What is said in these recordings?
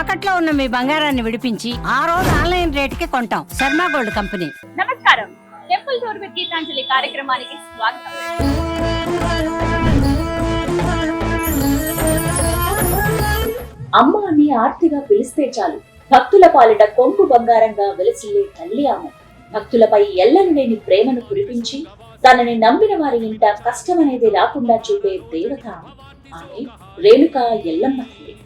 తాకట్లో ఉన్న మీ బంగారాన్ని విడిపించి ఆ రోజు ఆన్లైన్ రేటుకి కొంటాం. Sharma gold company. నమస్కారం. టెంపుల్ టూర్ విత్ గీతాంజలి కార్యక్రమానికి స్వాగతం. అమ్మ అని ఆర్తిగా పిలిస్తే చాలు భక్తుల పాలిట కొంపు బంగారంగా వెలసిల్లే తల్లి ఆమె. భక్తులపై ఎల్లని లేని ప్రేమను కురిపించి తనని నమ్మిన వారి ఇంట కష్టమనేది రాకుండా చూపే దేవత ఆమె రేణుకా ఎల్లమ్మ తల్లి.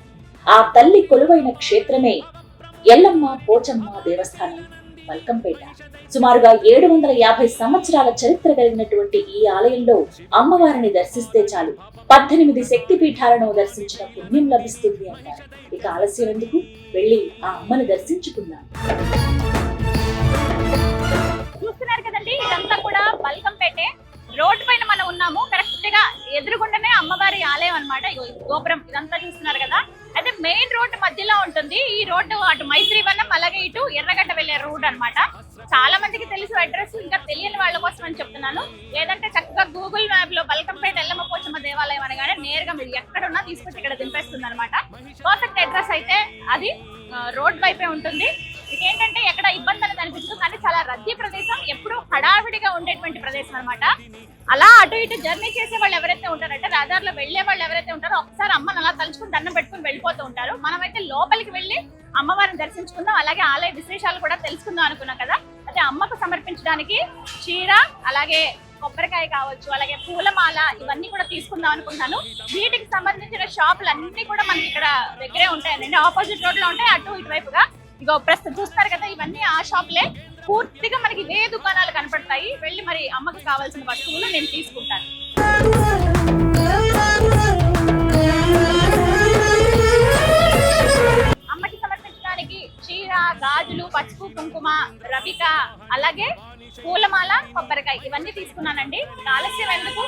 ఆ తల్లి కొలువైన క్షేత్రమే ఎల్లమ్మ పోచమ్మ దేవస్థానం బల్కంపేట. సుమారుగా 750 సంవత్సరాల చరిత్ర కలిగినటువంటి ఈ ఆలయంలో అమ్మవారిని దర్శిస్తే చాలు 18 శక్తి పీఠాలను దర్శించిన పుణ్యం లభిస్తుంది అన్నారు. ఇక ఆలస్యం ఎందుకు, వెళ్ళి ఆ అమ్మను దర్శించుకుందాం. చూస్తున్నారు కదండి, ఇదంతా కూడా బల్కంపేటే. రోడ్డు పైన మనం ఉన్నాము. కరెక్ట్ గా ఎదురుగుండానే అమ్మవారి ఆలయం అన్నమాట. గోపురం ఇదంతా చూస్తున్నారు కదా. అయితే మెయిన్ రోడ్డు మధ్యలో ఉంటుంది ఈ రోడ్డు. అటు మైత్రివనం, అలాగే ఇటు ఎర్రగడ్డ వెళ్లే రోడ్ అన్నమాట. చాలా మందికి తెలుసు అడ్రస్, ఇంకా తెలియని వాళ్ళ కోసం అని చెప్తున్నాను. లేదంటే చక్కగా గూగుల్ మ్యాప్ లో బల్కంపేట ఎల్లమ్మ పోచమ్మ దేవాలయం అనగానే నేరుగా మీరు ఎక్కడున్నా తీసుకొచ్చి ఇక్కడ దింపేస్తుంది అనమాట. పర్ఫెక్ట్ అడ్రస్ అయితే అది రోడ్ వైపే ఉంటుంది. ఇదేంటంటే ఎక్కడ ఇబ్బంది అనేది అనిపించదు, కానీ చాలా రద్దీ ప్రదేశం, ఎప్పుడు హడావిడిగా ఉండేటువంటి ప్రదేశం అనమాట. అలా అటు ఇటు జర్నీ చేసే వాళ్ళు ఎవరైతే ఉంటారంటే, రహదారిలో వెళ్లే వాళ్ళు ఎవరైతే ఉంటారో ఒకసారి అమ్మని అలా తలుచుకుని దండం పెట్టుకుని వెళ్ళిపోతూ ఉంటారు. మనమైతే లోపలికి వెళ్ళి అమ్మవారిని దర్శించుకుందాం, అలాగే ఆలయ విశేషాలు కూడా తెలుసుకుందాం అనుకున్నాం కదా. అయితే అమ్మకు సమర్పించడానికి చీర, అలాగే కొబ్బరికాయ కావచ్చు, అలాగే పూలమాల, ఇవన్నీ కూడా తీసుకుందాం అనుకుంటాను. వీటికి సంబంధించిన షాపులు అన్ని కూడా మనకి ఇక్కడ దగ్గరే ఉంటాయండి. ఆపోజిట్ రోడ్ లో ఉంటాయి, అటు ఇటువైపుగా. ఇగో ప్రస్తుతం చూస్తారు కదా, ఇవన్నీ ఆ షాపులే. పూర్తిగా మనకి ఇవే దుకాణాలు కనపడతాయి. వెళ్ళి మరి అమ్మకి కావాల్సిన వస్తువులు నేను తీసుకుంటాను. అమ్మకి సమర్పించడానికి చీర, గాజులు, పసుపు, కుంకుమ, రవిక, అలాగే పూలమాల, కొబ్బరికాయ, ఇవన్నీ తీసుకున్నానండి. ఆలస్యం ఎందుకు,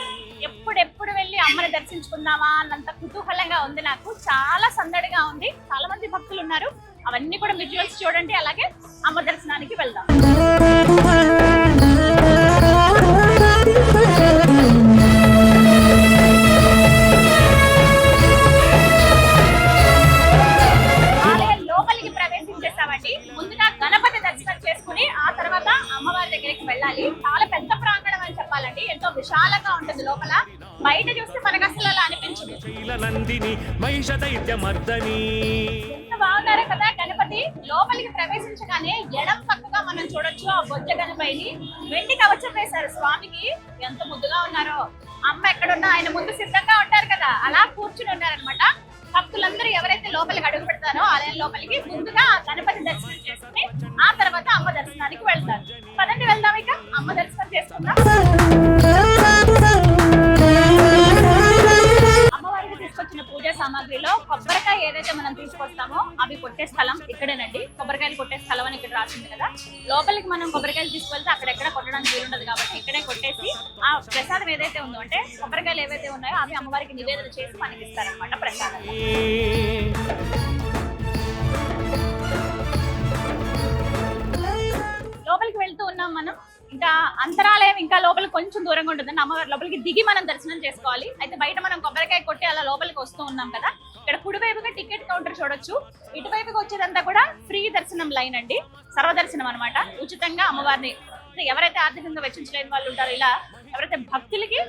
ఎప్పుడెప్పుడు వెళ్ళి అమ్మని దర్శించుకుందామా అన్నంత కుతూహలంగా ఉంది నాకు. చాలా సందడిగా ఉంది, చాలా మంది భక్తులు ఉన్నారు. అవన్నీ కూడా విజువల్స్ చూడండి, అలాగే అమ్మ దర్శనానికి వెళ్దాం. ఆలయం లోపలికి ప్రవేశించేసామండి. ముందుగా గణపతి దర్శనం చేసుకుని ఆ తర్వాత అమ్మవారి దగ్గరికి వెళ్ళాలి. చాలా పెద్ద ప్రాంగణం అని చెప్పాలండి, ఎంతో విశాలంగా ఉంటుంది లోపల. బయట చూస్తే మనకు అసలు అలా అనిపించదు. ఎంత బాగున్నారో కదా గణపతి. లోపలికి ప్రవేశించగానే ఎడం పక్కగా మనం చూడొచ్చు ఆ బొజ్జ గణపతిని. వెండి కవచం వేశారు స్వామికి, ఎంత ముద్దుగా ఉన్నారో. అమ్మ ఎక్కడున్నా ఆయన ముందు సిద్ధంగా ఉంటారు కదా, అలా కూర్చుని ఉన్నారనమాట. భక్తులందరూ ఎవరైతే లోపలికి అడుగు పెడతారో ఆలయం లోపలికి, ముందుగా గణపతి దర్శనం చేసుకుని ఆ తర్వాత అమ్మ దర్శనానికి వెళ్తారు. పదండి వెళ్దాం, ఇక అమ్మ దర్శనం చేసుకుందాం. అమ్మవారికి తీసుకొచ్చిన పూజా సామాగ్రిలో కొబ్బరికాయ ఏదైతే మనం తీసుకొస్తామో అవి కొట్టే స్థలం ఇక్కడేనండి. కొబ్బరికాయలు కొట్టే స్థలం అని ఇక్కడ రాసింది కదా. లోపలికి మనం కొబ్బరికాయలు తీసుకెళ్తే అక్కడెక్కడ కొట్టడానికి వీలుండదు కాబట్టి ఇక్కడే కొట్టేసి ఆ ప్రసాదం ఏదైతే ఉందో, అంటే కొబ్బరికాయలు ఏవైతే ఉన్నాయో అవి అమ్మవారికి నివేదన చేసి మనకి ఇస్తారనమాట ప్రసాదం. లోపలికి వెళ్తూ ఉన్నాం మనం. ఇంకా అంతరాలయం ఇంకా లోపలికి కొంచెం దూరంగా ఉంటుందండి. అమ్మవారి లోపలికి దిగి మనం దర్శనం చేసుకోవాలి. అయితే బయట మనం కొబ్బరికాయ కొట్టి అలా లోపలికి వస్తూ ఉన్నాం కదా. ఇక్కడ కుడివైపుగా టికెట్ కౌంటర్ చూడొచ్చు. ఇటువైపుగా వచ్చేదంతా కూడా ఫ్రీ దర్శనం లైన్ అండి, సర్వదర్శనం అనమాట. ఉచితంగా అమ్మవారిని ఎవరైతే ఆర్థికంగా వెచ్చించలేని వాళ్ళు ఉంటారో, ఇలా ఎవరైతే భక్తులకి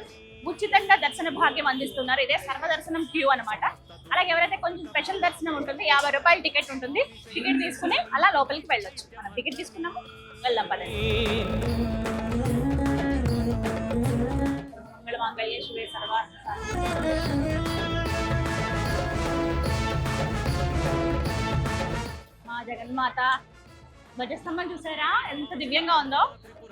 ఉచితంగా దర్శన భాగ్యం అందిస్తున్నారు, ఇదే సర్వదర్శనం క్యూ అనమాట. అలాగే ఎవరైతే కొంచెం స్పెషల్ దర్శనం ఉంటుంది, 50 రూపాయల టికెట్ ఉంటుంది. టికెట్ తీసుకుని అలా లోపలికి వెళ్ళొచ్చు. మనం టికెట్ తీసుకున్నాము, వెళ్దాం పదండి. మా జగన్మాత ధ్వజస్తంభం చూసారా ఎంత దివ్యంగా ఉందో.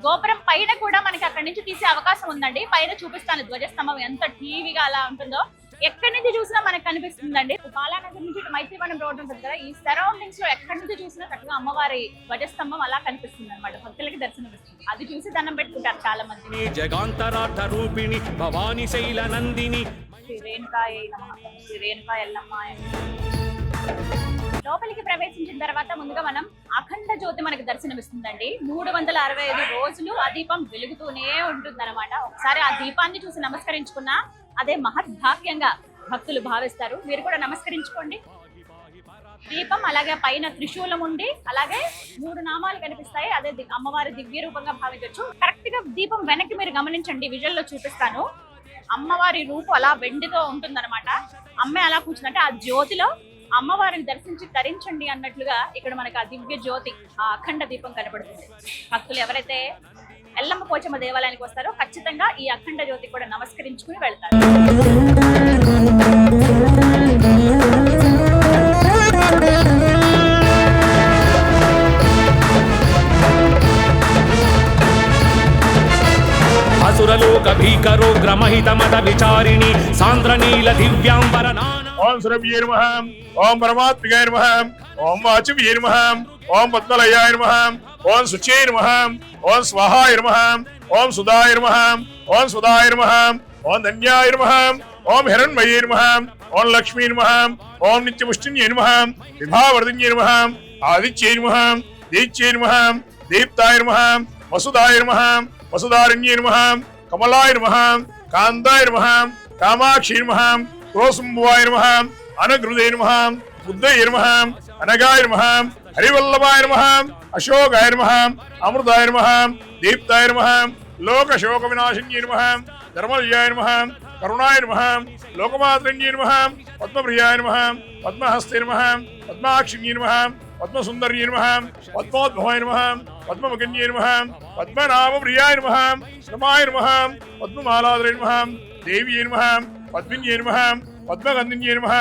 గోపురం పైన కూడా మనకి అక్కడి నుంచి తీసే అవకాశం ఉందండి. పైన చూపిస్తాను ధ్వజస్తంభం ఎంత టీవీగా అలా ఉంటుందో. ఎక్కడి నుంచి చూసినా మనకు కనిపిస్తుందండి. బాలానగర్ నుంచి మైత్రివనం రోడ్ ఉంటుంది కదా, ఈ సరౌండింగ్స్ లో ఎక్కడి నుంచి చూసినా చక్కగా అమ్మవారి ధ్వజస్తంభం అలా కనిపిస్తుంది అనమాట. భక్తులకి దర్శనం ఇస్తుంది. అది చూసి దండం పెట్టుకుంటారు చాలా మంది. జగాంతరార్థ రూపిణి భవాని శైల నందిని శ్రీ రేణుకాయ నమః, శ్రీ రేణుకాయ ఎల్లమ్మ. లోపలికి ప్రవేశించిన తర్వాత ముందుగా మనం అఖండ జ్యోతి మనకి దర్శనమిస్తుందండి. 365 రోజులు ఆ దీపం వెలుగుతూనే ఉంటుంది అనమాట. ఒకసారి ఆ దీపాన్ని చూసి నమస్కరించుకున్నా అదే మహద్భాగ్యంగా భక్తులు భావిస్తారు. మీరు కూడా నమస్కరించుకోండి. దీపం, అలాగే పైన త్రిశూలం ఉండి, అలాగే 3 నామాలు కనిపిస్తాయి. అదే అమ్మవారి దివ్య రూపంగా భావించవచ్చు. కరెక్ట్ గా దీపం వెనక్కి మీరు గమనించండి, విజువల్ లో చూపిస్తాను. అమ్మవారి రూపు అలా వెండితో ఉంటుందన్నమాట. అమ్మ అలా కూర్చుందంటే ఆ జ్యోతిలో అమ్మవారిని దర్శించి తరించండి అన్నట్లుగా ఇక్కడ మనకు ఆ దివ్య జ్యోతి, ఆ అఖండ దీపం కనబడుతుంది. భక్తులు ఎవరైతే ఎల్లమ్మ పోచమ్మ దేవాలయానికి వస్తారో ఖచ్చితంగా ఈ అఖండ జ్యోతి కూడా నమస్కరించుకుని వెళ్తారు. అసురలోక భీకరోగ్ర మహిత మద విచారిణి సాంద్రనీల దివ్యాంబర ఓం సురభ్యే నమః, ఓం పరమాత్మికాయ నమః, ఓం వాచవ్యే నమః, ఓం పద్మలయాయ నమః, ఓం శుచే నమః, ఓం స్వాహాయ నమః, ఓం సుధాయ నమః, ఓం సుధాయ నమః, ఓం ధన్యాయ నమః, ఓం హిరణ్మయే నమః, ఓం లక్ష్మీ నమః, ఓం నిత్యపుష్టిన్యే నమః, విభావర్ధిన్యే నమః, ఆదిత్యే నమః, దీత్యే నమః, దీప్తాయ నమః, వసుదాయ నమః, వసుధారణ్యే నమః, కమలాయ నమః, కాంతాయ నమః, కామాక్షి నమః, క్రోశంభువాయ నమః, అనగృదే నమః, బుద్ధయ నమః, అనగాయ నమః, హరివల్లభాయ నమః, అశోకాయ నమః, అమృతాయ నమః, దీప్తాయ నమః, లోకశోక వినాశిన్యే నమః, ధర్మల్యాయ నమః, కరుణాయ నమః, లోకమాత్రణ్యే నమః, పద్మప్రియాయ నమః, పద్మహస్తే నమః, పద్మాక్షిణ్యే నమః, పద్మసుందర్యే నమః, పద్మోద్భవాయ నమః, పద్మముఖన్యే నమః, పద్మనామప్రియాయ నమః, శ్రమాయ నమః, పద్మమాలాధరే నమః, దేవ్యే నమః, పద్మిన్యే నమః, పద్మగంధిన్యే నమః,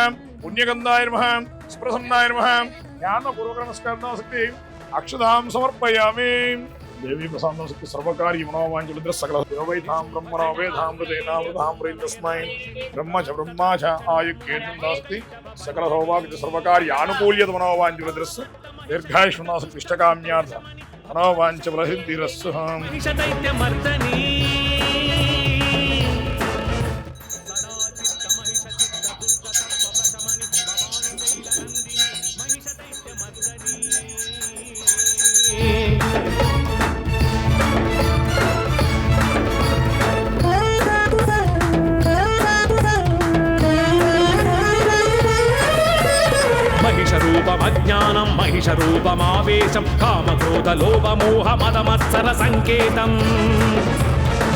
పుణ్యగంధాయ నమః, స్ప్రసన్నాయ నమః. ధ్యానపూర్వక నమస్కారాశక్తి అక్షదాం సమర్పయామి. దేవీ ప్రసాదం శక్తి సర్వకార్య మనోవాంఛలిద్ర సకల దేవైతాం బ్రహ్మణో వేదామృతేనామృతామృతం తస్మై బ్రహ్మ చ బ్రహ్మా చ ఆయుక్యేంద్రాస్తి సకల సౌభాగ్య సర్వకార్య ఆనుకూల్యత మనోవాంఛలిద్రస్సు దీర్ఘాయుష్మనాశక్తి ఇష్టకామ్యార్థ మనోవాంఛబలసిద్ధిరస్సు. దైత్యమర్దనీ మహిషరూపమజ్ఞానం మహిషరూపమావేశం కామక్రోధ లోభ మోహ మదమత్సర సంకేతం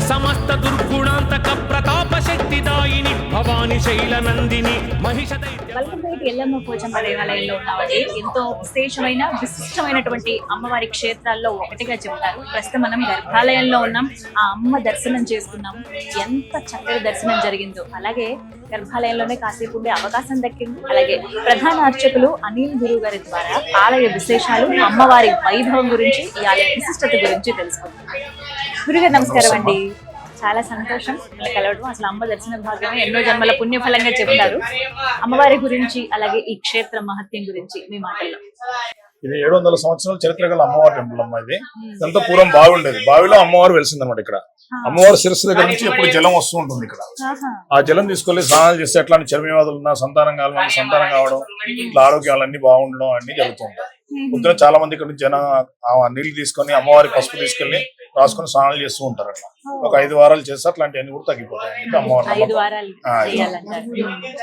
సమస్త దుర్గుణాంతక ప్రతాప శక్తిదాయిని భవాని శైలనందిని మహిష దైత్య. బల్కంపేట ఎల్లమ్మ పోచమ్మ దేవాలయంలో ఉన్నామండి. ఎంతో విశేషమైన విశిష్టమైనటువంటి అమ్మవారి క్షేత్రాల్లో ఒకటిగా చెబుతారు. ప్రస్తుతం మనం గర్భాలయంలో ఉన్నాం. ఆ అమ్మ దర్శనం చేసుకున్నాము. ఎంత చక్కటి దర్శనం జరిగిందో, అలాగే గర్భాలయంలోనే కాసేపు ఉండే అవకాశం దక్కింది. అలాగే ప్రధాన అర్చకులు అనిల్ గురువు గారి ద్వారా ఆలయ విశేషాలు, అమ్మవారి వైభవం గురించి, ఈ ఆలయ విశిష్టత గురించి తెలుసుకుంటాం. గురుగారు నమస్కారం అండి. చాలా సంతోషం మిమ్మల్ని కలవడం. అసలు అమ్మ దర్శన భాగ్యమే ఎన్నో జన్మల పుణ్యఫలంగా చెబుతారు. అమ్మవారి గురించి, అలాగే ఈ క్షేత్ర మహత్యం గురించి మీ మాటల్లో. ఇది 700 సంవత్సరాల చరిత్ర గల అమ్మవారి టెంపుల్ అమ్మ. ఇది ఇదంతా పూర్వం బావి ఉండేది. బావిలో అమ్మవారు వెలిసిందన్నమాట. ఇక్కడ అమ్మవారి శిరస్సు దగ్గర నుంచి ఎప్పుడు జలం వస్తూ ఉంటుంది. ఇక్కడ ఆ జలం తీసుకెళ్లి స్నానాలు చేస్తే ఎట్లాంటి చర్మవ్యాధులు ఉన్నా, సంతానం కావాలన్నా సంతానం కావడం, ఇట్లా ఆరోగ్యాలన్నీ బాగుండడం అన్ని జరుగుతుంటాయి. పొద్దున చాలా మంది ఇక్కడ నుంచి జనం ఆ నీళ్లు తీసుకొని అమ్మవారి పసుపు తీసుకెళ్లి రాసుకొని స్నానాలు చేస్తూ ఉంటారు. అట్లా ఒక 5 వారాలు చేస్తే అట్లాంటివన్నీ కూడా తగ్గిపోతాయి. అమ్మవారు 5 వారాలు చేయాలంటారు.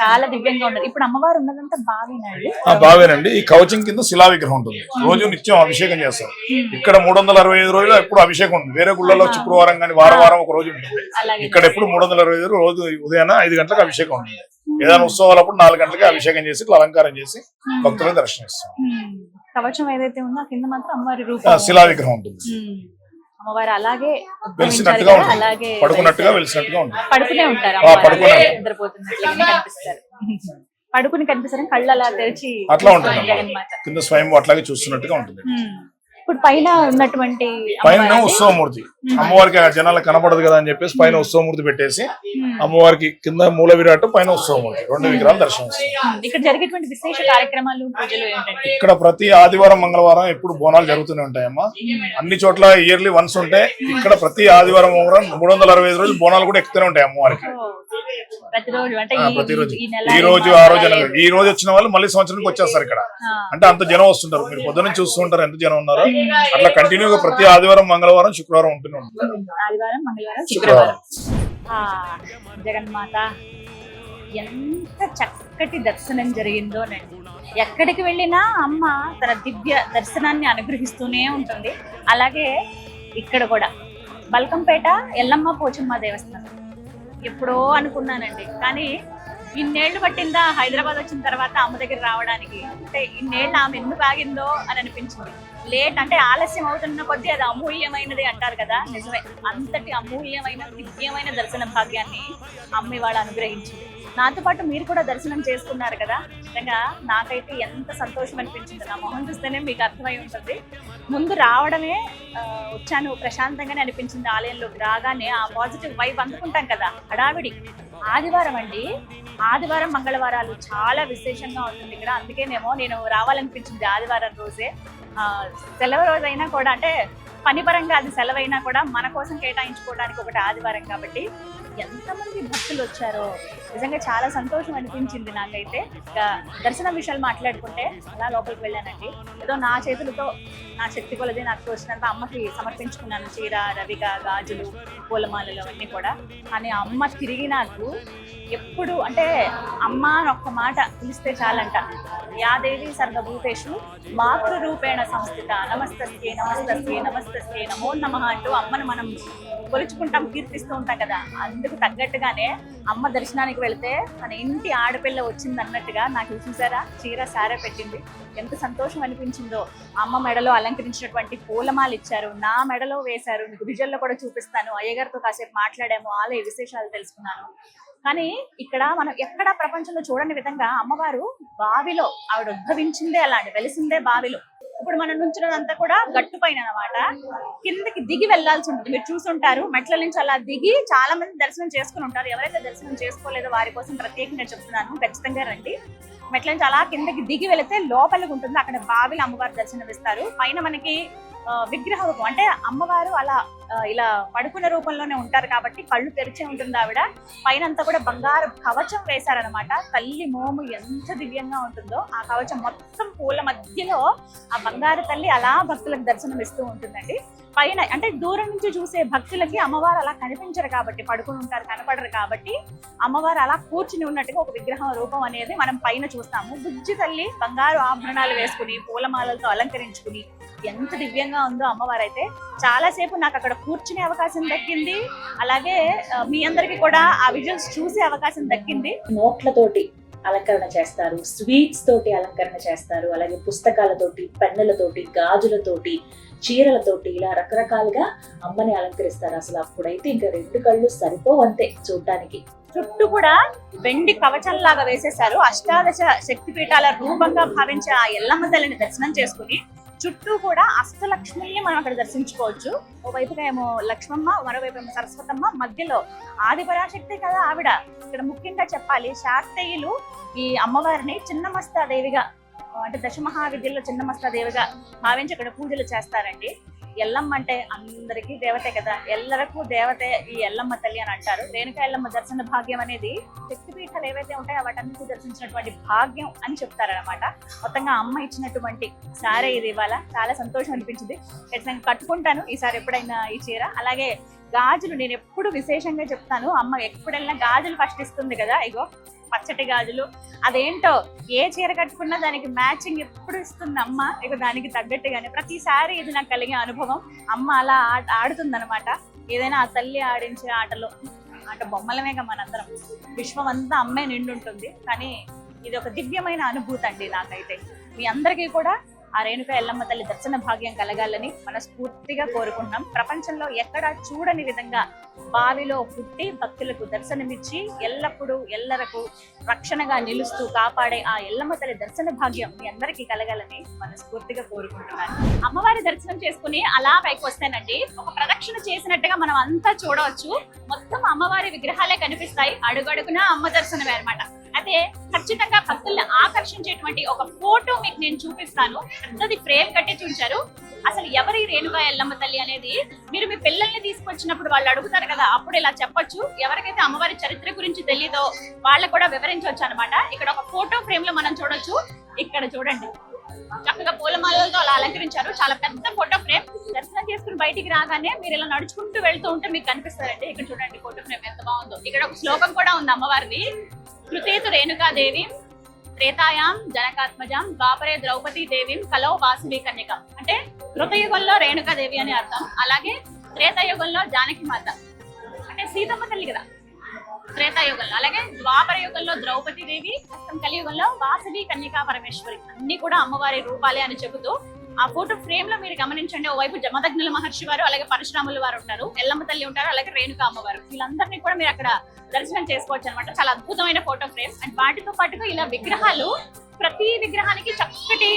చాలా దివ్యంగా ఉండదు. ఇప్పుడు అమ్మవారు ఉన్నదంతా బావేనండి. బావేనండి. ఈ కవచం కింద శిలా విగ్రహం ఉంటుంది. రోజు నిత్యం అభిషేకం చేస్తారు. ఇక్కడ 365 రోజులు ఎప్పుడు అభిషేకం ఉంటుంది. వేరే గుళ్ళలో శుక్రవారం కానీ వారం ఒక రోజు ఉంటుంది. ఇక్కడ ఎప్పుడు 365 రోజు ఉదయాన 5 గంటలకు అభిషేకం ఉంటుంది. ఏదైనా ఉత్సవాలప్పుడు 4 గంటలకి అభిషేకం చేసి ఇట్లా అలంకారం చేసి భక్తులను దర్శనిస్తాం. కవచం ఏదైతే ఉందో కింద మాత్రం అమ్మవారి రూపం శిలా విగ్రహం ఉంటుంది. అమ్మవారు అలాగే వెలిసినట్టుగా ఉంటుంది. అలాగే పడుకున్నట్టుగా వెలిసినట్టుగా ఉంటుంది. పడుకునే ఉంటారు. నిద్రపోతున్నట్లుగా కనిపిస్తారు. పడుకుని కనిపిస్తారు. కళ్ళు అలా తెరిచి అట్లా ఉంటుంది. కింద స్వయం అట్లాగే చూస్తున్నట్టుగా ఉంటుంది. ఇప్పుడు పైన ఉన్నటువంటి పైన ఉత్సవమూర్తి అమ్మవారికి జనాలకు కనపడదు కదా అని చెప్పేసి పైన ఉత్సవమూర్తి పెట్టేసి అమ్మవారికి కింద మూల విరాట్, పైన ఉత్సవమూర్తి 2 విగ్రహాలు దర్శనమిస్తాయి. ఇక్కడ జరిగేటువంటి విశేష కార్యక్రమాలు, పూజలు ఏంటంటే ఇక్కడ ప్రతి ఆదివారం మంగళవారం ఎప్పుడు బోనాలు జరుగుతూనే ఉంటాయమ్మా. అన్ని చోట్ల ఇయర్లీ వన్స్ ఉంటాయి. ఇక్కడ ప్రతి ఆదివారం 365 రోజులు బోనాలు కూడా ఎక్కుతూనే ఉంటాయి అమ్మవారికి. ప్రతిరోజు అంటే ప్రతిరోజు ఈ రోజు ఆ రోజు ఈ రోజు వచ్చిన వాళ్ళు మళ్ళీ సంవత్సరానికి వచ్చేస్తారు ఇక్కడ. అంటే అంత జనం వస్తుంటారు. మీరు పొద్దున్న చూస్తూ ఉంటారు ఎంత జనం ఉన్నారో. అట్లా కంటిన్యూగా ప్రతి ఆదివారం మంగళవారం శుక్రవారం ఉంటూనే ఉంటుంది. ఆదివారం మంగళవారం శుక్రవారం. జగన్మాత ఎంత చక్కటి దర్శనం జరిగిందోనండి. ఎక్కడికి వెళ్ళినా అమ్మ తన దివ్య దర్శనాన్ని అనుగ్రహిస్తూనే ఉంటుంది. అలాగే ఇక్కడ కూడా బల్కంపేట ఎల్లమ్మ పోచమ్మ దేవస్థానం ఎప్పుడో అనుకున్నానండి, కానీ ఇన్నేళ్లు పట్టిందా హైదరాబాద్ వచ్చిన తర్వాత అమ్మ దగ్గర రావడానికి? అంటే ఇన్నేళ్ళు ఆమె ఎందుకు ఆగిందో అని అనిపించింది. లేట్ అంటే ఆలస్యం అవుతున్న కొద్దీ అది అమూల్యమైనది అంటారు కదా, నిజమే. అంతటి అమూల్యమైన దివ్యమైన దర్శన భాగ్యాన్ని అమ్మ ఇవాళ అనుగ్రహించింది. నాతో పాటు మీరు కూడా దర్శనం చేసుకున్నారు కదా, నిజంగా నాకైతే ఎంత సంతోషం అనిపించింది. నా మొహం చూస్తేనే మీకు అర్థమై ఉంటుంది. ముందు రావడమే వచ్చాను ప్రశాంతంగానే అనిపించింది. ఆలయంలోకి రాగానే ఆ పాజిటివ్ వైబ్ అందుకుంటాం కదా, హడావిడి. ఆదివారం అండి, ఆదివారం మంగళవారాలు చాలా విశేషంగా ఉంటుంది ఇక్కడ. అందుకేనేమో నేను రావాలనిపించింది ఆదివారం రోజే. సెలవు రోజైనా కూడా, అంటే పనిపరంగా అది సెలవైనా కూడా మన కోసం కేటాయించుకోవడానికి ఒకటి ఆదివారం కాబట్టి ఎంతమంది భక్తులు వచ్చారో నిజంగా చాలా సంతోషం అనిపించింది నాకైతే. దర్శనం విషయాలు మాట్లాడుకుంటే అలా లోపలికి వెళ్ళానండి. ఏదో నా చేతులతో నా శక్తి కొలది నాకు తోచినంత అమ్మకి సమర్పించుకున్నాను. చీర, రవిక, గాజులు, పూలమాలలు అవన్నీ కూడా. కానీ అమ్మ తిరిగి నాకు ఎప్పుడు అంటే అమ్మ అని ఒక్క మాట పిలిస్తే చాలంట. యాదేవి సర్వభూతేషు మాతృరూపేణ సంస్థిత నమస్తస్యే నమస్తస్యే నమస్తస్యే నమో నమః అంటూ అమ్మను మనం కొలుచుకుంటాం, కీర్తిస్తూ ఉంటాం కదా. అందుకు తగ్గట్టుగానే అమ్మ దర్శనానికి వెళితే తన ఇంటి ఆడపిల్ల వచ్చింది అన్నట్టుగా నాకు చూసారా చీర సారే పెట్టింది. ఎంత సంతోషం అనిపించిందో. అమ్మ మెడలో అలంకరించినటువంటి పూలమాల ఇచ్చారు, నా మెడలో వేశారు. మీకు విజువల్లో కూడా చూపిస్తాను. అయ్యగారితో కాసేపు మాట్లాడాము, ఆలయ విశేషాలు తెలుసుకున్నాను. కానీ ఇక్కడ మనం ఎక్కడా ప్రపంచంలో చూడని విధంగా అమ్మవారు బావిలో ఆవిడ ఉద్భవించిందే అలాంటి, వెలిసిందే బావిలో. ఇప్పుడు మనం నుంచున్నదంతా కూడా గట్టు పైన అనమాట. కిందకి దిగి వెళ్లాల్సి ఉంటుంది. మీరు చూసుంటారు, మెట్ల నుంచి అలా దిగి చాలా మంది దర్శనం చేసుకుని ఉంటారు. ఎవరైతే దర్శనం చేసుకోలేదో వారి కోసం ప్రత్యేకంగా చెప్తున్నాను, ఖచ్చితంగా రండి. మెట్ల నుంచి అలా కిందకి దిగి వెళితే లోపలికి ఉంటుంది, అక్కడ బావిలో అమ్మవారు దర్శనం ఇస్తారు. పైన మనకి విగ్రహ రూపం, అంటే అమ్మవారు అలా ఇలా పడుకున్న రూపంలోనే ఉంటారు కాబట్టి కళ్ళు తెరిచే ఉంటుంది ఆవిడ. పైన అంతా కూడా బంగారు కవచం వేశారనమాట. తల్లి మోము ఎంత దివ్యంగా ఉంటుందో, ఆ కవచం మొత్తం పూల మధ్యలో ఆ బంగారు తల్లి అలా భక్తులకు దర్శనం ఇస్తూ ఉంటుందండి. పైన అంటే దూరం నుంచి చూసే భక్తులకి అమ్మవారు అలా కనిపించరు కాబట్టి, పడుకుని ఉంటారు కనపడరు కాబట్టి అమ్మవారు అలా కూర్చుని ఉన్నట్టుగా ఒక విగ్రహం రూపం అనేది మనం పైన చూస్తాము. బుజ్జి తల్లి బంగారు ఆభరణాలు వేసుకుని పూలమాలలతో అలంకరించుకుని ఎంత దివ్యంగా ఉందో అమ్మవారు. అయితే చాలాసేపు నాకు అక్కడ కూర్చునే అవకాశం దక్కింది. అలాగే మీ అందరికి కూడా ఆ విజువల్స్ చూసే అవకాశం దక్కింది. నోట్లతోటి అలంకరణ చేస్తారు, స్వీట్స్ తోటి అలంకరణ చేస్తారు, అలాగే పుస్తకాలతోటి, పెన్నులతోటి, గాజులతోటి, చీరలతోటి ఇలా రకరకాలుగా అమ్మని అలంకరిస్తారు. అసలు అప్పుడైతే ఇంకా 2 కళ్ళు సరిపోవంతే చూడటానికి. చుట్టూ కూడా వెండి కవచం లాగా వేసేశారు. అష్టాదశ శక్తిపీఠాల రూపంగా భావించే ఆ ఎల్లమ్మ తల్లిని దర్శనం చేసుకుని చుట్టూ కూడా అష్టలక్ష్మిని మనం అక్కడ దర్శించుకోవచ్చు. ఓవైపుగా ఏమో లక్ష్మమ్మ, మరోవైపు ఏమో సరస్వతమ్మ, మధ్యలో ఆదిపరాశక్తి కదా ఆవిడ. ఇక్కడ ముఖ్యంగా చెప్పాలి, శాక్తేయులు ఈ అమ్మవారిని చిన్నమస్తాదేవిగా, అంటే దశమహావిద్యల్లో చిన్నమస్తాదేవిగా భావించి ఇక్కడ పూజలు చేస్తారండి. ఎల్లమ్మ అంటే అందరికీ దేవతే కదా, ఎల్లరకు దేవతే ఈ ఎల్లమ్మ తల్లి అని అంటారు. రేణుకా ఎల్లమ్మ దర్శన భాగ్యం అనేది శక్తిపీఠాలు ఏవైతే ఉంటాయో వాటన్నిటి దర్శించినటువంటి భాగ్యం అని చెప్తారనమాట. మొత్తంగా అమ్మ ఇచ్చినటువంటి సారే ఇది. ఇవాళ చాలా సంతోషం అనిపించింది. ఖచ్చితంగా కట్టుకుంటాను ఈసారి ఎప్పుడైనా ఈ చీర. అలాగే గాజులు నేను ఎప్పుడు విశేషంగా చెప్తాను, అమ్మ ఎప్పుడైనా గాజులు ఫస్ట్ ఇస్తుంది కదా, ఇగో పచ్చటి గాజులు. అదేంటో ఏ చీర కట్టుకున్నా దానికి మ్యాచింగ్ ఎప్పుడు ఇస్తుంది అమ్మ. ఇక దానికి తగ్గట్టుగానే ప్రతిసారి ఇది నాకు కలిగే అనుభవం. అమ్మ అలా ఆడుతుందనమాట. ఏదైనా ఆ తల్లి ఆడించే ఆటలో, ఆట బొమ్మలమేగా మనందరం, విశ్వం అంతా అమ్మే నిండుంటుంది. కానీ ఇది ఒక దివ్యమైన అనుభూతి అండి నాకైతే. మీ అందరికీ కూడా ఆ రేణుకా ఎల్లమ్మ తల్లి దర్శన భాగ్యం కలగాలని మనస్ఫూర్తిగా కోరుకుంటున్నాం. ప్రపంచంలో ఎక్కడా చూడని విధంగా బావిలో పుట్టి భక్తులకు దర్శనమిచ్చి ఎల్లప్పుడూ ఎల్లరకు రక్షణగా నిలుస్తూ కాపాడే ఆ ఎల్లమ్మ తల్లి దర్శన భాగ్యం మీ అందరికీ కలగాలని మనస్ఫూర్తిగా కోరుకుంటున్నాను. అమ్మవారి దర్శనం చేసుకుని అలా పైకి వస్తేనండి ఒక ప్రదక్షిణ చేసినట్టుగా మనం అంతా చూడవచ్చు. మొత్తం అమ్మవారి విగ్రహాలే కనిపిస్తాయి, అడుగడుగునా అమ్మ దర్శనమే అనమాట. అయితే ఖచ్చితంగా భక్తుల్ని ఆకర్షించేటువంటి ఒక ఫోటో మీకు నేను చూపిస్తాను. పెద్దది ఫ్రేమ్ కట్టి ఉంచారు. అసలు ఎవరి రేణుకా ఎల్లమ్మ తల్లి అనేది మీరు మీ పిల్లల్ని తీసుకొచ్చినప్పుడు వాళ్ళు అడుగుతారు కదా, అప్పుడు ఇలా చెప్పొచ్చు. ఎవరికైతే అమ్మవారి చరిత్ర గురించి తెలీదో వాళ్ళకు కూడా వివరించవచ్చు అనమాట. ఇక్కడ ఒక ఫోటో ఫ్రేమ్ లో మనం చూడొచ్చు. ఇక్కడ చూడండి, చక్కగా పూలమాలలతో అలా అలంకరించారు. చాలా పెద్ద ఫోటో ఫ్రేమ్. దర్శనం చేసుకుని బయటికి రాగానే మీరు ఇలా నడుచుకుంటూ వెళ్తూ ఉంటే మీకు కనిపిస్తారండి. ఇక్కడ చూడండి ఫోటో ఫ్రేమ్ ఎంత బాగుందో. ఇక్కడ ఒక శ్లోకం కూడా ఉంది అమ్మవారిది. కృతేతు రేణుకాదేవి త్రేతాయాం జనకాత్మజాం ద్వాపరే ద్రౌపదీ దేవిం కలౌ వాసవి కన్యకం. అంటే కృతయుగంలో రేణుకాదేవి అని అర్థం. అలాగే త్రేతాయుగంలో జానకి మాత అంటే సీతమ్మ తల్లి కదా త్రేతాయుగంలో. అలాగే ద్వాపర యుగంలో ద్రౌపదీ దేవి, కలియుగంలో వాసవి కన్యకా పరమేశ్వరి. అన్ని కూడా అమ్మవారి రూపాలే అని చెబుతూ ఆ ఫోటో ఫ్రేమ్ లో మీరు గమనించండి, ఓవైపు జమదగ్నుల మహర్షి వారు, అలాగే పరశురాముల వారు ఉంటారు, ఎల్లమ్మ తల్లి ఉంటారు, అలాగే రేణుకా అమ్మవారు. వీళ్ళందరినీ కూడా మీరు అక్కడ దర్శనం చేసుకోవచ్చు అనమాట. చాలా అద్భుతమైన ఫోటో ఫ్రేమ్. అండ్ వాటితో పాటుగా ఇలా విగ్రహాలు, ప్రతి విగ్రహానికి చక్కటి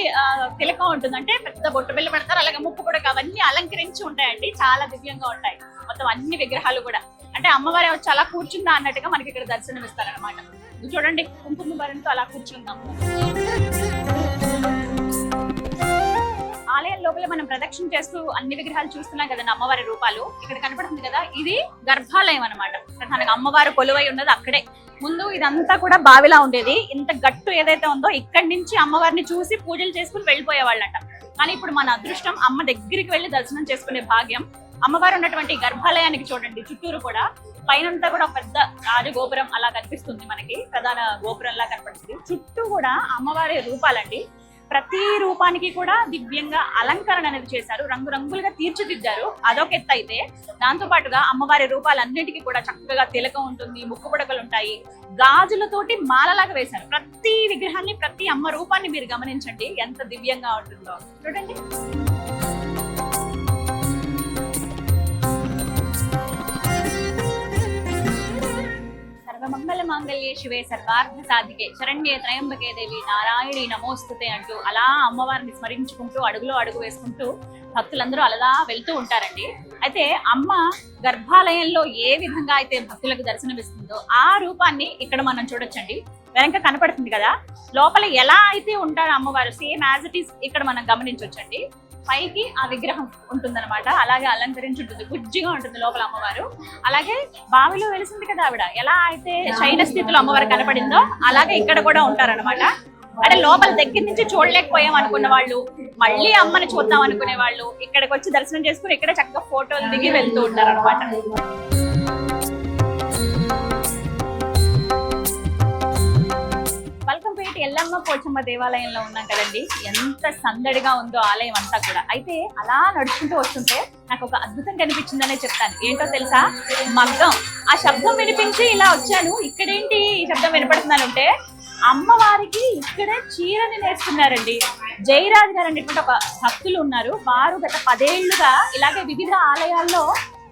తిలకం ఉంటుంది. అంటే పెద్ద బొట్టు బిళ్ళ పెడతారు, అలాగే ముక్కు కూడా అవన్నీ అలంకరించి ఉంటాయండి. చాలా దివ్యంగా ఉంటాయి మొత్తం అన్ని విగ్రహాలు కూడా. అంటే అమ్మవారి వచ్చి అలా కూర్చుందా అన్నట్టుగా మనకి ఇక్కడ దర్శనం ఇస్తారనమాట. చూడండి, కుంకుమ భరణితో అలా కూర్చుందాం. ఆలయం లోపల మనం ప్రదక్షిణ చేస్తూ అన్ని విగ్రహాలు చూస్తున్నాం కదండి, అమ్మవారి రూపాలు. ఇక్కడ కనపడుతుంది కదా, ఇది గర్భాలయం అనమాట. ప్రధానంగా అమ్మవారు కొలువై ఉన్నది అక్కడే. ముందు ఇదంతా కూడా బావిలా ఉండేది. ఇంత గట్టు ఏదైతే ఉందో ఇక్కడి నుంచి అమ్మవారిని చూసి పూజలు చేసుకుని వెళ్ళిపోయే వాళ్ళంట. కానీ ఇప్పుడు మన అదృష్టం, అమ్మ దగ్గరికి వెళ్ళి దర్శనం చేసుకునే భాగ్యం. అమ్మవారు ఉన్నటువంటి గర్భాలయానికి చూడండి, చుట్టూరు కూడా పైనంతా కూడా పెద్ద రాజగోపురం అలా కనిపిస్తుంది మనకి, ప్రధాన గోపురంలా కనపడుతుంది. చుట్టూ కూడా అమ్మవారి రూపాలండి. ప్రతి రూపానికి కూడా దివ్యంగా అలంకరణ అనేది చేశారు, రంగురంగులుగా తీర్చిదిద్దారు. అదొక ఎత్తు అయితే, దాంతో పాటుగా అమ్మవారి రూపాలన్నిటికీ కూడా చక్కగా తిలకం ఉంటుంది, ముక్కు పుడకలు ఉంటాయి, గాజులతోటి మాలలాగా వేశారు. ప్రతి విగ్రహాన్ని, ప్రతి అమ్మ రూపాన్ని మీరు గమనించండి, ఎంత దివ్యంగా ఉంటుందో చూడండి. సర్వమంగళ మాంగళ్యే శివే సర్వార్థ సాధికే శరణ్యే త్రయంబకే దేవి నారాయణి నమోస్తుతే అంటూ అలా అమ్మవారిని స్మరించుకుంటూ అడుగులో అడుగు వేసుకుంటూ భక్తులందరూ అలా వెళ్తూ ఉంటారండి. అయితే అమ్మ గర్భాలయంలో ఏ విధంగా అయితే భక్తులకు దర్శనమిస్తుందో ఆ రూపాన్ని ఇక్కడ మనం చూడొచ్చండి. వెనక కనపడుతుంది కదా, లోపల ఎలా అయితే ఉంటారో అమ్మవారు సేమ్ యాజ్ ఇట్ ఈస్ ఇక్కడ మనం గమనించవచ్చండి. పైకి ఆ విగ్రహం ఉంటుందన్నమాట, అలాగే అలంకరించి ఉంటుంది, గుజ్జిగా ఉంటుంది లోపల అమ్మవారు. అలాగే బావిలో వెలిసింది కదా ఆవిడ, ఎలా అయితే శయన స్థితిలో అమ్మవారు కనపడిందో అలాగే ఇక్కడ కూడా ఉంటారనమాట. అంటే లోపల దగ్గర నుంచి చూడలేకపోయాం అనుకున్న వాళ్ళు, మళ్ళీ అమ్మని చూద్దాం అనుకునే వాళ్ళు ఇక్కడికి వచ్చి దర్శనం చేసుకుని ఇక్కడ చక్కగా ఫోటోలు దిగి వెళ్తూ ఉంటారు అనమాట. బల్కంపేట ఎల్లమ్మ పోచమ్మ దేవాలయంలో ఉన్నాం కదండి, ఎంత సందడిగా ఉందో ఆలయం అంతా కూడా. అయితే అలా నడుచుకుంటూ వస్తుంటే నాకు ఒక అద్భుతం కనిపించిందనే చెప్తాను. ఏంటో తెలుసా, మగ్గం. ఆ శబ్దం వినిపించి ఇలా వచ్చాను. ఇక్కడేంటి ఈ శబ్దం వినపడుతున్నానంటే అమ్మవారికి ఇక్కడే చీరని నేర్చుకున్నారండి. జయరాజ్ గారు అనేటువంటి ఒక భక్తులు ఉన్నారు. వారు గత 10 ఏళ్లుగా ఇలాగే వివిధ ఆలయాల్లో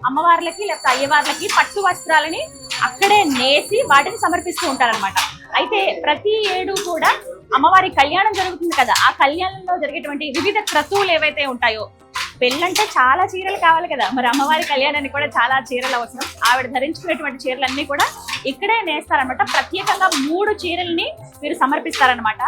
అమ్మవార్లకి లేకపోతే అయ్యవార్లకి పట్టు వస్త్రాలని అక్కడే నేసి వాటిని సమర్పిస్తూ ఉంటారనమాట. అయితే ప్రతి ఏడు కూడా అమ్మవారి కళ్యాణం జరుగుతుంది కదా, ఆ కళ్యాణంలో జరిగేటువంటి వివిధ క్రతువులు ఏవైతే ఉంటాయో, పెళ్ళంటే చాలా చీరలు కావాలి కదా, మరి అమ్మవారి కళ్యాణానికి కూడా చాలా చీరలు అవసరం. ఆవిడ ధరించుకునేటువంటి చీరలన్నీ కూడా ఇక్కడే నేస్తారనమాట. ప్రత్యేకంగా 3 చీరల్ని మీరు సమర్పిస్తారనమాట.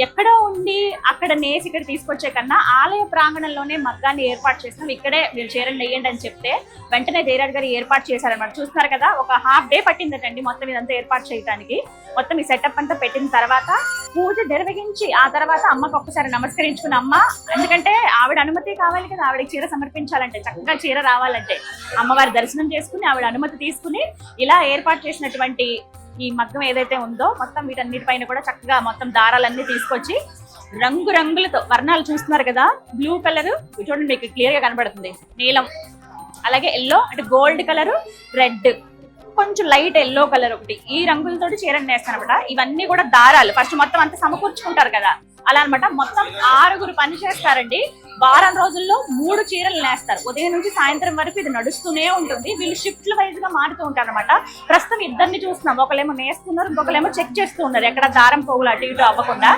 ఎక్కడో ఉండి అక్కడ నేసి ఇక్కడ తీసుకొచ్చే కన్నా ఆలయ ప్రాంగణంలోనే మగ్గాన్ని ఏర్పాటు చేస్తాం, ఇక్కడే మీరు చీరలు నెయ్యండి అని చెప్తే వెంటనే జయరాజ్ గారు ఏర్పాటు చేశారనమాట. చూస్తున్నారు కదా, ఒక హాఫ్ డే పట్టిందటండి మొత్తం ఇదంతా ఏర్పాటు చేయడానికి. మొత్తం ఈ సెటప్ అంతా పెట్టిన తర్వాత పూజ నిర్వహించి ఆ తర్వాత అమ్మకు ఒక్కసారి నమస్కరించుకున్న అమ్మ, ఎందుకంటే ఆవిడ అనుమతి కావాలి కదా, ఆవిడకి చీర సమర్పించాలంటే, చక్కగా చీర రావాలంటే అమ్మవారి దర్శనం చేసుకుని ఆవిడ అనుమతి తీసుకుని ఇలా ఏర్పాటు చేసినటువంటి ఈ మగ్గం ఏదైతే ఉందో మొత్తం వీటన్నిటిపైన కూడా చక్కగా మొత్తం దారాలన్నీ తీసుకొచ్చి రంగురంగులతో వర్ణాలు చూస్తున్నారు కదా, బ్లూ కలర్ చూడండి మీకు క్లియర్ గా కనబడుతుంది, నీలం, అలాగే ఎల్లో అంటే గోల్డ్ కలర్, రెడ్, కొంచెం లైట్ ఎల్లో కలర్ ఒకటి, ఈ రంగులతోటి చీరని నేస్తానమాట. ఇవన్నీ కూడా దారాలు ఫస్ట్ మొత్తం అంతా సమకూర్చుకుంటారు కదా, అలా అనమాట. మొత్తం 6 పని చేస్తారండి. వారం రోజుల్లో 3 చీరలు నేస్తారు. ఉదయం నుంచి సాయంత్రం వరకు ఇది నడుస్తూనే ఉంటుంది. వీళ్ళు షిఫ్ట్ల వైజ్ గా మారుతూ ఉంటారు అనమాట. ప్రస్తుతం ఇద్దరిని చూస్తున్నాం, ఒకళ్ళేమో నేస్తున్నారు, ఇంకొకళ్ళేమో చెక్ చేస్తూ ఉన్నారు ఎక్కడ దారం పోగులు అటు ఇటు అవ్వకుండా.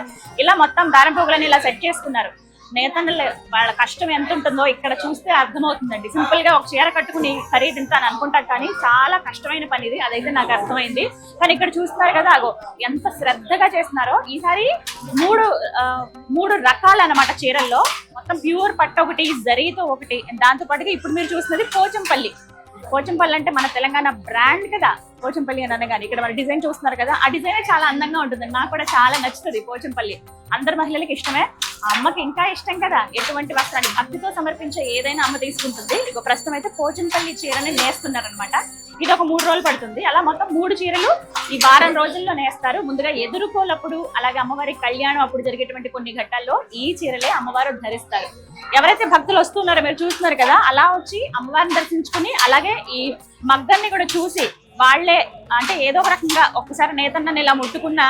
ఇలా మొత్తం దారం పోగులని ఇలా సెట్ చేసుకున్నారు. నేతన్నలు వాళ్ళ కష్టం ఎంత ఉంటుందో ఇక్కడ చూస్తే అర్థమవుతుందండి. సింపుల్ గా ఒక చీర కట్టుకుని ఖరీదింతాను అనుకుంటారు, కానీ చాలా కష్టమైన పని ఇది, అదైతే నాకు అర్థమైంది. కానీ ఇక్కడ చూస్తున్నారు కదా, అగో ఎంత శ్రద్ధగా చేస్తున్నారో. ఈసారి 3 రకాలు అనమాట చీరల్లో. మొత్తం ప్యూర్ పట్టు ఒకటి, జరీతో ఒకటి, దాంతో పాటుగా ఇప్పుడు మీరు చూస్తున్నది పోచంపల్లి. పోచంపల్లి అంటే మన తెలంగాణ బ్రాండ్ కదా పోచంపల్లి అని అనగానే. ఇక్కడ మన డిజైన్ చూస్తున్నారు కదా, ఆ డిజైన్ చాలా అందంగా ఉంటుంది, నాకు కూడా చాలా నచ్చుతుంది పోచంపల్లి. అందరు మహిళలకి ఇష్టమే, అమ్మకి ఇంకా ఇష్టం కదా. ఎటువంటి వస్త్రాన్ని భక్తితో సమర్పించే ఏదైనా అమ్మ తీసుకుంటుంది. ఇక ప్రస్తుతం అయితే పోచంపల్లి చీరని నేస్తున్నారనమాట. ఇది ఒక 3 రోజులు పడుతుంది. అలా మొత్తం 3 చీరలు ఈ వారం రోజుల్లో నేస్తారు. ముందుగా ఎదుర్కోలప్పుడు, అలాగే అమ్మవారి కళ్యాణం అప్పుడు జరిగేటువంటి కొన్ని ఘట్టాల్లో ఈ చీరలే అమ్మవారు ధరిస్తారు. ఎవరైతే భక్తులు వస్తున్నారో మీరు చూస్తున్నారు కదా, అలా వచ్చి అమ్మవారిని దర్శించుకుని అలాగే ఈ మగ్గన్ని కూడా చూసి వాళ్ళే అంటే ఏదో ఒక రకంగా ఒక్కసారి నేతన్నని ఇలా ముట్టుకున్న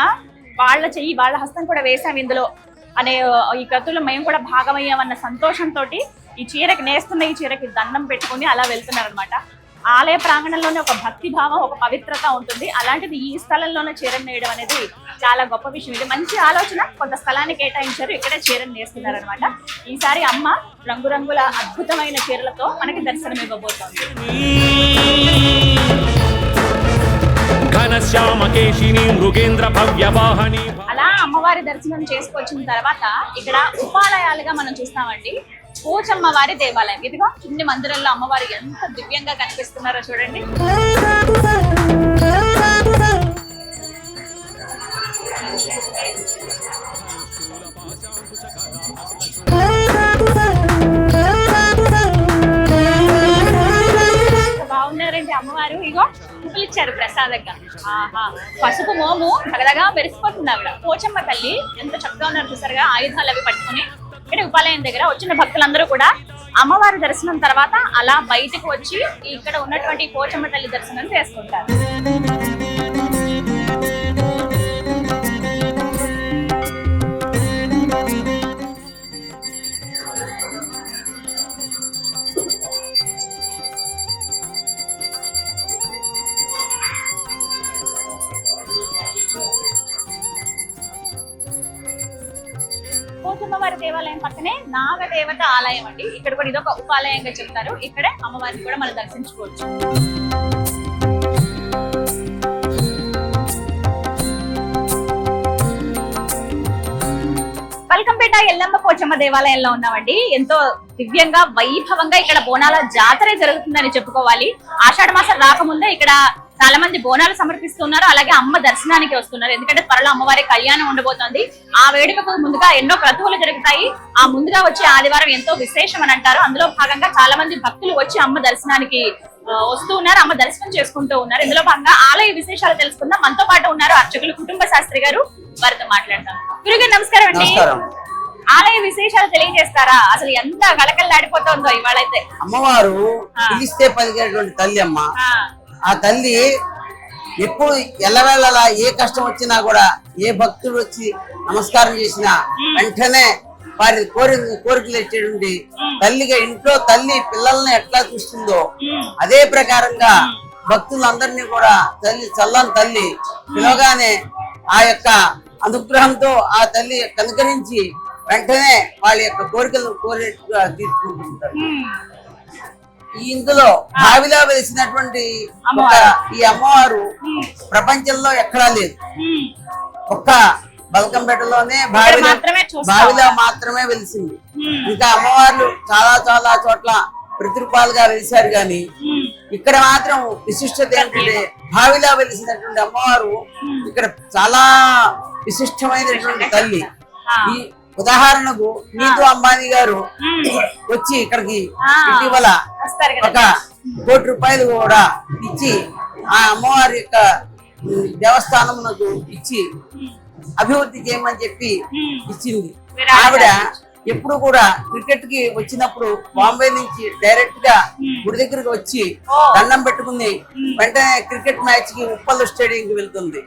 వాళ్ళ చెయ్యి వాళ్ళ హస్తం కూడా వేసాం ఇందులో అనే ఈ కథలో మేము కూడా భాగమయ్యామన్న సంతోషంతో ఈ చీరకి నేస్తున్న ఈ చీరకి దండం పెట్టుకుని అలా వెళ్తున్నారు అనమాట. ఆలయ ప్రాంగణంలోనే ఒక భక్తి భావం, ఒక పవిత్రత ఉంటుంది. అలాంటిది ఈ స్థలంలోనే చీరను నేయడం అనేది చాలా గొప్ప విషయం. ఇది మంచి ఆలోచన. కొంత స్థలాన్ని కేటాయించారు, ఇక్కడే చీరను నేస్తున్నారు అనమాట. ఈసారి అమ్మ రంగురంగుల అద్భుతమైన చీరలతో మనకి దర్శనం ఇవ్వబోతోంది. అలా అమ్మవారి దర్శనం చేసుకొచ్చిన తర్వాత ఇక్కడ ఉపాలయాలుగా మనం చూస్తామండి. పోచమ్మ వారి దేవాలయం. ఇదిగో చిన్ని మందిరంలో అమ్మవారి ఎంత దివ్యంగా కనిపిస్తున్నారో చూడండి. బాగున్నారండి అమ్మవారు. ఇగో పువ్వులు ఇచ్చారు ప్రసాదంగా. ఆహా, పసుపు మోము తగదగా మెరిసిపోతుంది ఆవిడ. పోచమ్మ తల్లి ఎంత చక్కగా ఉన్నారు చూసారుగా, ఆయుధాలు అవి పట్టుకుని. ఇక్కడ ఉపాలయం దగ్గర వచ్చిన భక్తులందరూ కూడా అమ్మవారి దర్శనం తర్వాత అలా బయటకు వచ్చి ఇక్కడ ఉన్నటువంటి పోచమ్మ తల్లి దర్శనం చేసుకుంటారు. పోచమ్మవారి దేవాలయం పక్కనే నాగదేవత ఆలయం అండి. ఇక్కడ కూడా ఇదొక ఉపాలయంగా చెప్తారు. ఇక్కడే అమ్మవారిని కూడా మనం దర్శించుకోవచ్చు. బల్కంపేట ఎల్లమ్మ పోచమ్మ దేవాలయంలో ఉన్నామండి. ఎంతో దివ్యంగా వైభవంగా ఇక్కడ బోనాల జాతర జరుగుతుందని చెప్పుకోవాలి. ఆషాఢ మాసం రాకముందే ఇక్కడ చాలా మంది బోనాలు సమర్పిస్తున్నారు, అలాగే అమ్మ దర్శనానికి వస్తున్నారు. ఎందుకంటే త్వరలో అమ్మవారి కళ్యాణం ఉండబోతోంది. ఆ వేడుకకు ముందుగా ఎన్నో క్రతువులు జరుగుతాయి. ఆ ముందుగా వచ్చే ఆదివారం ఎంతో విశేషం అని అంటారు. అందులో భాగంగా చాలా మంది భక్తులు వచ్చి అమ్మ దర్శనానికి వస్తూ ఉన్నారు, అమ్మ దర్శనం చేసుకుంటూ ఉన్నారు. ఇందులో భాగంగా ఆలయ విశేషాలు తెలుసుకుందాం. మనతో పాటు ఉన్నారు అర్చకులు కుటుంబ శాస్త్రి గారు, వారితో మాట్లాడతాం. గురుగారు నమస్కారం అండి. ఆలయ విశేషాలు తెలియజేస్తారా? అసలు ఎంత కళకళలాడిపోతుందో ఇవాళైతే. అమ్మవారు పిలిస్తే పలికేటువంటి తల్లి అమ్మ. ఆ తల్లి ఎప్పుడు ఎల్లవేళలా ఏ కష్టం వచ్చినా కూడా, ఏ భక్తుడు వచ్చి నమస్కారం చేసినా వెంటనే వారి కోరికలు ఇచ్చేటువంటి తల్లిగా, ఇంట్లో తల్లి పిల్లల్ని ఎట్లా చూస్తుందో అదే ప్రకారంగా భక్తులందరినీ కూడా తల్లి, చల్లని తల్లి పిలవగానే ఆ యొక్క అనుగ్రహంతో ఆ తల్లి కనుకరించి వెంటనే వాళ్ళ యొక్క కోరికలను కోరికగా తీర్చుకుంటుంటారు. ఇందులో బావిలో వెలిసినటువంటి ఈ అమ్మవారు ప్రపంచంలో ఎక్కడా లేదు. ఒక్క బల్కంపేటలోనే బావిలో మాత్రమే వెలిసింది. ఇంకా అమ్మవార్లు చాలా చాలా చోట్ల ప్రతిరూపాలుగా వెలిసారు గాని ఇక్కడ మాత్రం విశిష్టత ఏంటంటే బావిలో వెలిసినటువంటి అమ్మవారు ఇక్కడ చాలా విశిష్టమైనటువంటి తల్లి. ఈ ఉదాహరణకు నీతు అంబానీ గారు వచ్చి ఇక్కడికి ఇటీవల 1 కోటి రూపాయలు కూడా ఇచ్చి ఆ అమ్మవారి యొక్క దేవస్థానమునకు ఇచ్చి అభివృద్ధి చేయమని చెప్పి ఇచ్చింది. ఆవిడ ఎప్పుడు కూడా క్రికెట్ కి వచ్చినప్పుడు బాంబే నుంచి డైరెక్ట్ గా గుడి దగ్గరకు వచ్చి దండం పెట్టుకుని వెంటనే క్రికెట్ మ్యాచ్ కి ఉప్పల్ స్టేడియం కి వెళ్తుంది.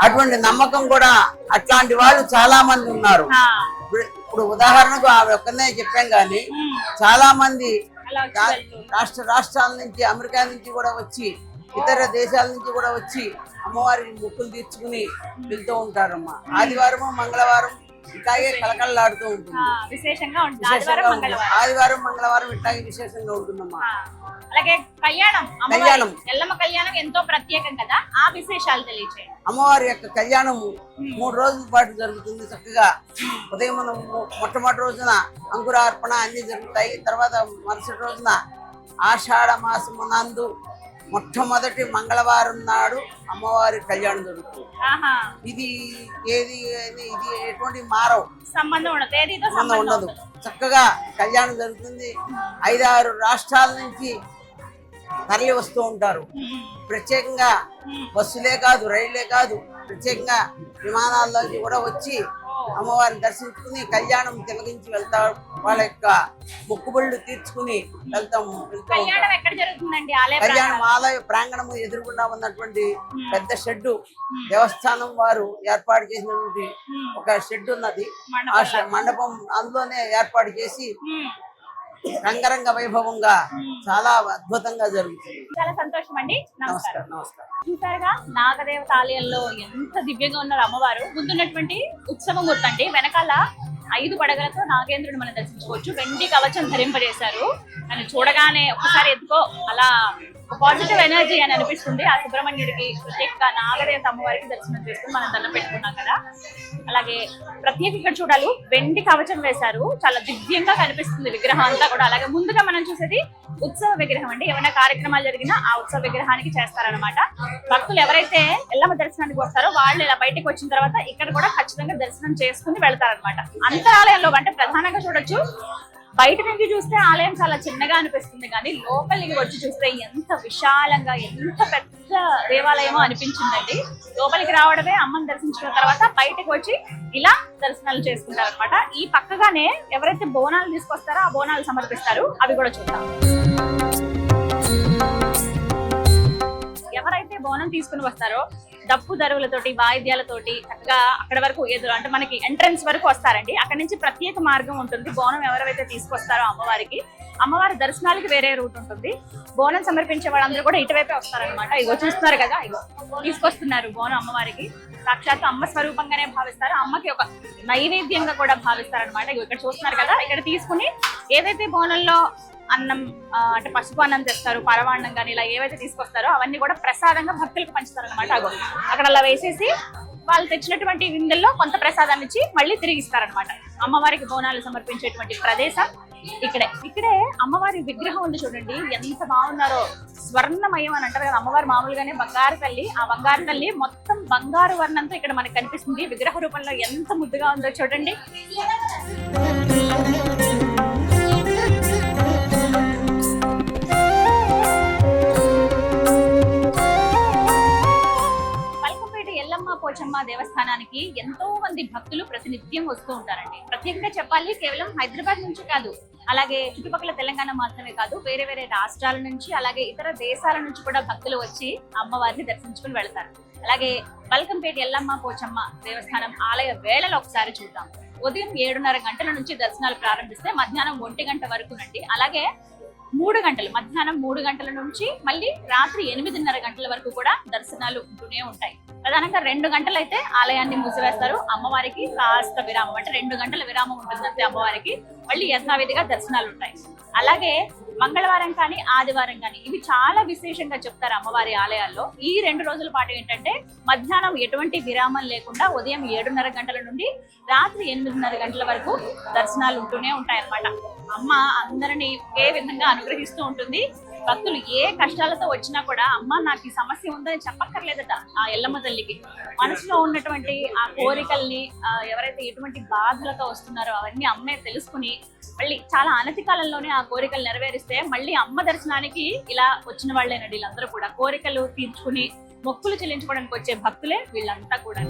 అటువంటి నమ్మకం కూడా అట్లాంటి వాళ్ళు చాలా మంది ఉన్నారు. ఇప్పుడు ఉదాహరణకు ఆవిడ ఒక్కనే చెప్పాం గాని చాలా మంది రాష్ట్రాల నుంచి, అమెరికా నుంచి కూడా వచ్చి, ఇతర దేశాల నుంచి కూడా వచ్చి అమ్మవారికి మొక్కులు తీర్చుకుని వెళ్తూ ఉంటారమ్మా. ఆదివారం మంగళవారం ఇట్లాగే కలకలలాడుతూ ఉంటుంది. ఆదివారం మంగళవారం ఇట్లాగే విశేషంగా ఉంటుందమ్మా. అలాగే కళ్యాణం ఎల్లమ్మ కళ్యాణం ఎంతో ప్రత్యేకం కదా, ఆ విశేషాలు తెలియజేయండి. అమ్మవారి యొక్క కళ్యాణం 3 రోజుల పాటు జరుగుతుంది. చక్కగా ఉదయం మొట్టమొదటి రోజున అంకురార్పణ అన్ని జరుగుతాయి. తర్వాత మరుసటి రోజున ఆషాఢ మాసమునందు మొట్టమొదటి మంగళవారం నాడు అమ్మవారి కళ్యాణం జరుగుతుంది. ఇది ఎటువంటి మారవు, సంబంధం ఉండదు. చక్కగా కళ్యాణం జరుగుతుంది. 5-6 రాష్ట్రాల నుంచి తరలి వస్తూ ఉంటారు. ప్రత్యేకంగా బస్సులే కాదు, రైళ్లే కాదు, ప్రత్యేకంగా విమానాల్లోంచి కూడా వచ్చి అమ్మవారిని దర్శించుకుని కళ్యాణం తిలగించి వెళ్తారు. వాళ్ళ యొక్క మొక్కుబళ్ళు తీర్చుకుని వెళ్తూ కళ్యాణం ఉంటారు. ఎక్కడ జరుగుతుందండి? ఆలయ కళ్యాణం ఆలయ ప్రాంగణము ఎదురుగుండా ఉన్నటువంటి పెద్ద షెడ్డు, దేవస్థానం వారు ఏర్పాటు చేసినటువంటి ఒక షెడ్ ఉన్నది. ఆ మండపం అందులోనే ఏర్పాటు చేసి రంగరంగ వైభవంగా చాలా అద్భుతంగా జరుగుతుంది. చాలా సంతోషం అండి. నమస్కారం. నమస్కారం. చూసారుగా నాగదేవత ఆలయంలో ఎంత దివ్యంగా ఉన్నారు అమ్మవారు. ముందున్నటువంటి ఉత్సవం గుర్తండి. వెనకాల 5 పడగలతో నాగేంద్రుడు మనం దర్శించుకోవచ్చు. వెండి కవచం ధరింపజేశారు. అని చూడగానే ఒకసారి ఎత్తుకో అలా పాజిటివ్ ఎనర్జీ అని అనిపిస్తుంది. ఆ సుబ్రహ్మణ్యుడికి ప్రత్యేకంగా నాగదేవత అమ్మవారికి దర్శనం చేసుకుని మనం దండం పెట్టుకున్నాం కదా. అలాగే ప్రత్యేక ఇక్కడ చూడాలి, వెండి కవచం వేశారు. చాలా దివ్యంగా కనిపిస్తుంది విగ్రహం అంతా కూడా. అలాగే ముందుగా మనం చూసేది ఉత్సవ విగ్రహం అండి. ఏమైనా కార్యక్రమాలు జరిగినా ఆ ఉత్సవ విగ్రహానికి చేస్తారనమాట. భక్తులు ఎవరైతే ఎల్లమ్మ దర్శనానికి వస్తారో వాళ్ళు ఇలా బయటకు వచ్చిన తర్వాత ఇక్కడ కూడా ఖచ్చితంగా దర్శనం చేసుకుని వెళ్తారనమాట. అంతరాలయంలో అంటే ప్రధానంగా చూడొచ్చు, బయట నుంచి చూస్తే ఆలయం చాలా చిన్నగా అనిపిస్తుంది, కానీ లోపలికి వచ్చి చూస్తే ఎంత విశాలంగా, ఎంత పెద్ద దేవాలయమో అనిపించిందండి. లోపలికి రావడమే, అమ్మని దర్శించుకున్న తర్వాత బయటకు వచ్చి ఇలా దర్శనాలు చేసుకుంటారు అనమాట. ఈ పక్కగానే ఎవరైతే బోనాలు తీసుకొస్తారో ఆ బోనాలు సమర్పిస్తారు. అవి కూడా చూద్దాం. ఎవరైతే బోనం తీసుకుని వస్తారో డప్పు దరువులతోటి, వాయిద్యాలతోటి చక్కగా అక్కడ వరకు ఎదురు అంటే మనకి ఎంట్రన్స్ వరకు వస్తారండి. అక్కడ నుంచి ప్రత్యేక మార్గం ఉంటుంది. బోనం ఎవరైతే తీసుకొస్తారో అమ్మవారికి, అమ్మవారి దర్శనాలకి వేరే రూట్ ఉంటుంది. బోనం సమర్పించే వాళ్ళందరూ కూడా ఇటువైపే వస్తారనమాట. ఇగో చూస్తున్నారు కదా, ఇగో తీసుకొస్తున్నారు బోనం అమ్మవారికి. సాక్షాత్ అమ్మ స్వరూపంగానే భావిస్తారు. అమ్మకి ఒక నైవేద్యంగా కూడా భావిస్తారనమాట. ఇగో ఇక్కడ చూస్తున్నారు కదా, ఇక్కడ తీసుకుని ఏదైతే బోనంలో అన్నం అంటే పసుపు అన్నం తెస్తారు, పరవాన్నం కానీ ఇలా ఏవైతే తీసుకొస్తారో అవన్నీ కూడా ప్రసాదంగా భక్తులకు పంచుతారు అనమాట. అక్కడ అలా వేసేసి వాళ్ళు తెచ్చినటువంటి విందుల్లో కొంత ప్రసాదాన్ని ఇచ్చి మళ్ళీ తిరిగి ఇస్తారనమాట. అమ్మవారికి బోనాలు సమర్పించేటువంటి ప్రదేశం ఇక్కడే అమ్మవారి విగ్రహం ఉంది చూడండి, ఎంత బాగున్నారో. స్వర్ణమయం అని అంటారు కదా, అమ్మవారు మామూలుగానే బంగారు తల్లి. ఆ బంగారు తల్లి మొత్తం బంగారు వర్ణంతో ఇక్కడ మనకు కనిపిస్తుంది. విగ్రహ రూపంలో ఎంత ముద్దుగా ఉందో చూడండి. పోచమ్మ దేవస్థానానికి ఎంతో మంది భక్తులు ప్రతినిత్యం వస్తూ ఉంటారండి. ప్రత్యేకంగా చెప్పాలి, కేవలం హైదరాబాద్ నుంచి కాదు, అలాగే చుట్టుపక్కల తెలంగాణ మాత్రమే కాదు, వేరే వేరే రాష్ట్రాల నుంచి అలాగే ఇతర దేశాల నుంచి కూడా భక్తులు వచ్చి అమ్మవారిని దర్శించుకుని వెళ్తారు. అలాగే బల్కంపేట ఎల్లమ్మ పోచమ్మ దేవస్థానం ఆలయ వేళలో ఒకసారి చూద్దాం. ఉదయం 7:30 గంటల నుంచి దర్శనాలు ప్రారంభిస్తే మధ్యాహ్నం 1 గంట వరకునండి. అలాగే 3 గంటలు, మధ్యాహ్నం 3 గంటల నుంచి మళ్ళీ రాత్రి 8:30 గంటల వరకు కూడా దర్శనాలు ఉంటూనే ఉంటాయి. ప్రధానంగా 2 గంటలు అయితే ఆలయాన్ని మూసివేస్తారు. అమ్మవారికి కాస్త విరామం, అంటే 2 గంటల విరామం ఉంటుందంటే అమ్మవారికి మళ్ళీ యథావిధిగా దర్శనాలు ఉంటాయి. అలాగే మంగళవారం కానీ ఆదివారం కానీ ఇవి చాలా విశేషంగా చెప్తారు అమ్మవారి ఆలయాల్లో. ఈ 2 రోజుల పాటు ఏంటంటే మధ్యాహ్నం ఎటువంటి విరామం లేకుండా ఉదయం 7:30 గంటల నుండి రాత్రి 8:30 గంటల వరకు దర్శనాలు ఉంటూనే ఉంటాయి అన్నమాట. అమ్మ అందరినీ ఒకే విధంగా అనుగ్రహిస్తూ ఉంటుంది. భక్తులు ఏ కష్టాలతో వచ్చినా కూడా అమ్మ నాకు ఈ సమస్య ఉందని చెప్పక్కర్లేదట ఆ ఎల్లమ్మ తల్లికి. మనసులో ఉన్నటువంటి ఆ కోరికల్ని, ఎవరైతే ఎటువంటి బాధలతో వస్తున్నారో అవన్నీ అమ్మే తెలుసుకుని మళ్ళీ చాలా అనతి కాలంలోనే ఆ కోరికలు నెరవేరిస్తే మళ్ళీ అమ్మ దర్శనానికి ఇలా వచ్చిన వాళ్ళేనండి. వీళ్ళందరూ కూడా కోరికలు తీర్చుకుని మొక్కులు చెల్లించుకోవడానికి వచ్చే భక్తులే వీళ్ళంతా కూడా.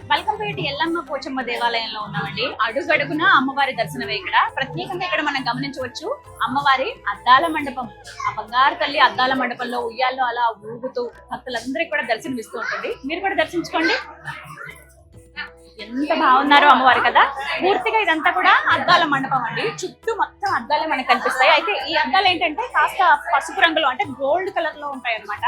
బల్కంపేట ఎల్లమ్మ పోచమ్మ దేవాలయంలో ఉన్నామండి. అడుగడుగున అమ్మవారి దర్శనమే. ఇక్కడ ప్రత్యేకంగా ఇక్కడ మనం గమనించవచ్చు అమ్మవారి అద్దాల మండపం. ఆ బంగారు తల్లి అద్దాల మండపంలో ఉయ్యాల్లో అలా ఊగుతూ భక్తులందరికీ కూడా దర్శనమిస్తూ ఉంటుంది. మీరు కూడా దర్శించుకోండి. ఎంత బాగున్నారో అమ్మవారు కదా. పూర్తిగా ఇదంతా కూడా అద్దాల మండపం అండి. చుట్టూ మొత్తం అద్దాలే మనకు కనిపిస్తాయి. అయితే ఈ అద్దాలు ఏంటంటే కాస్త పసుపు రంగులో అంటే గోల్డ్ కలర్ లో ఉంటాయి అనమాట.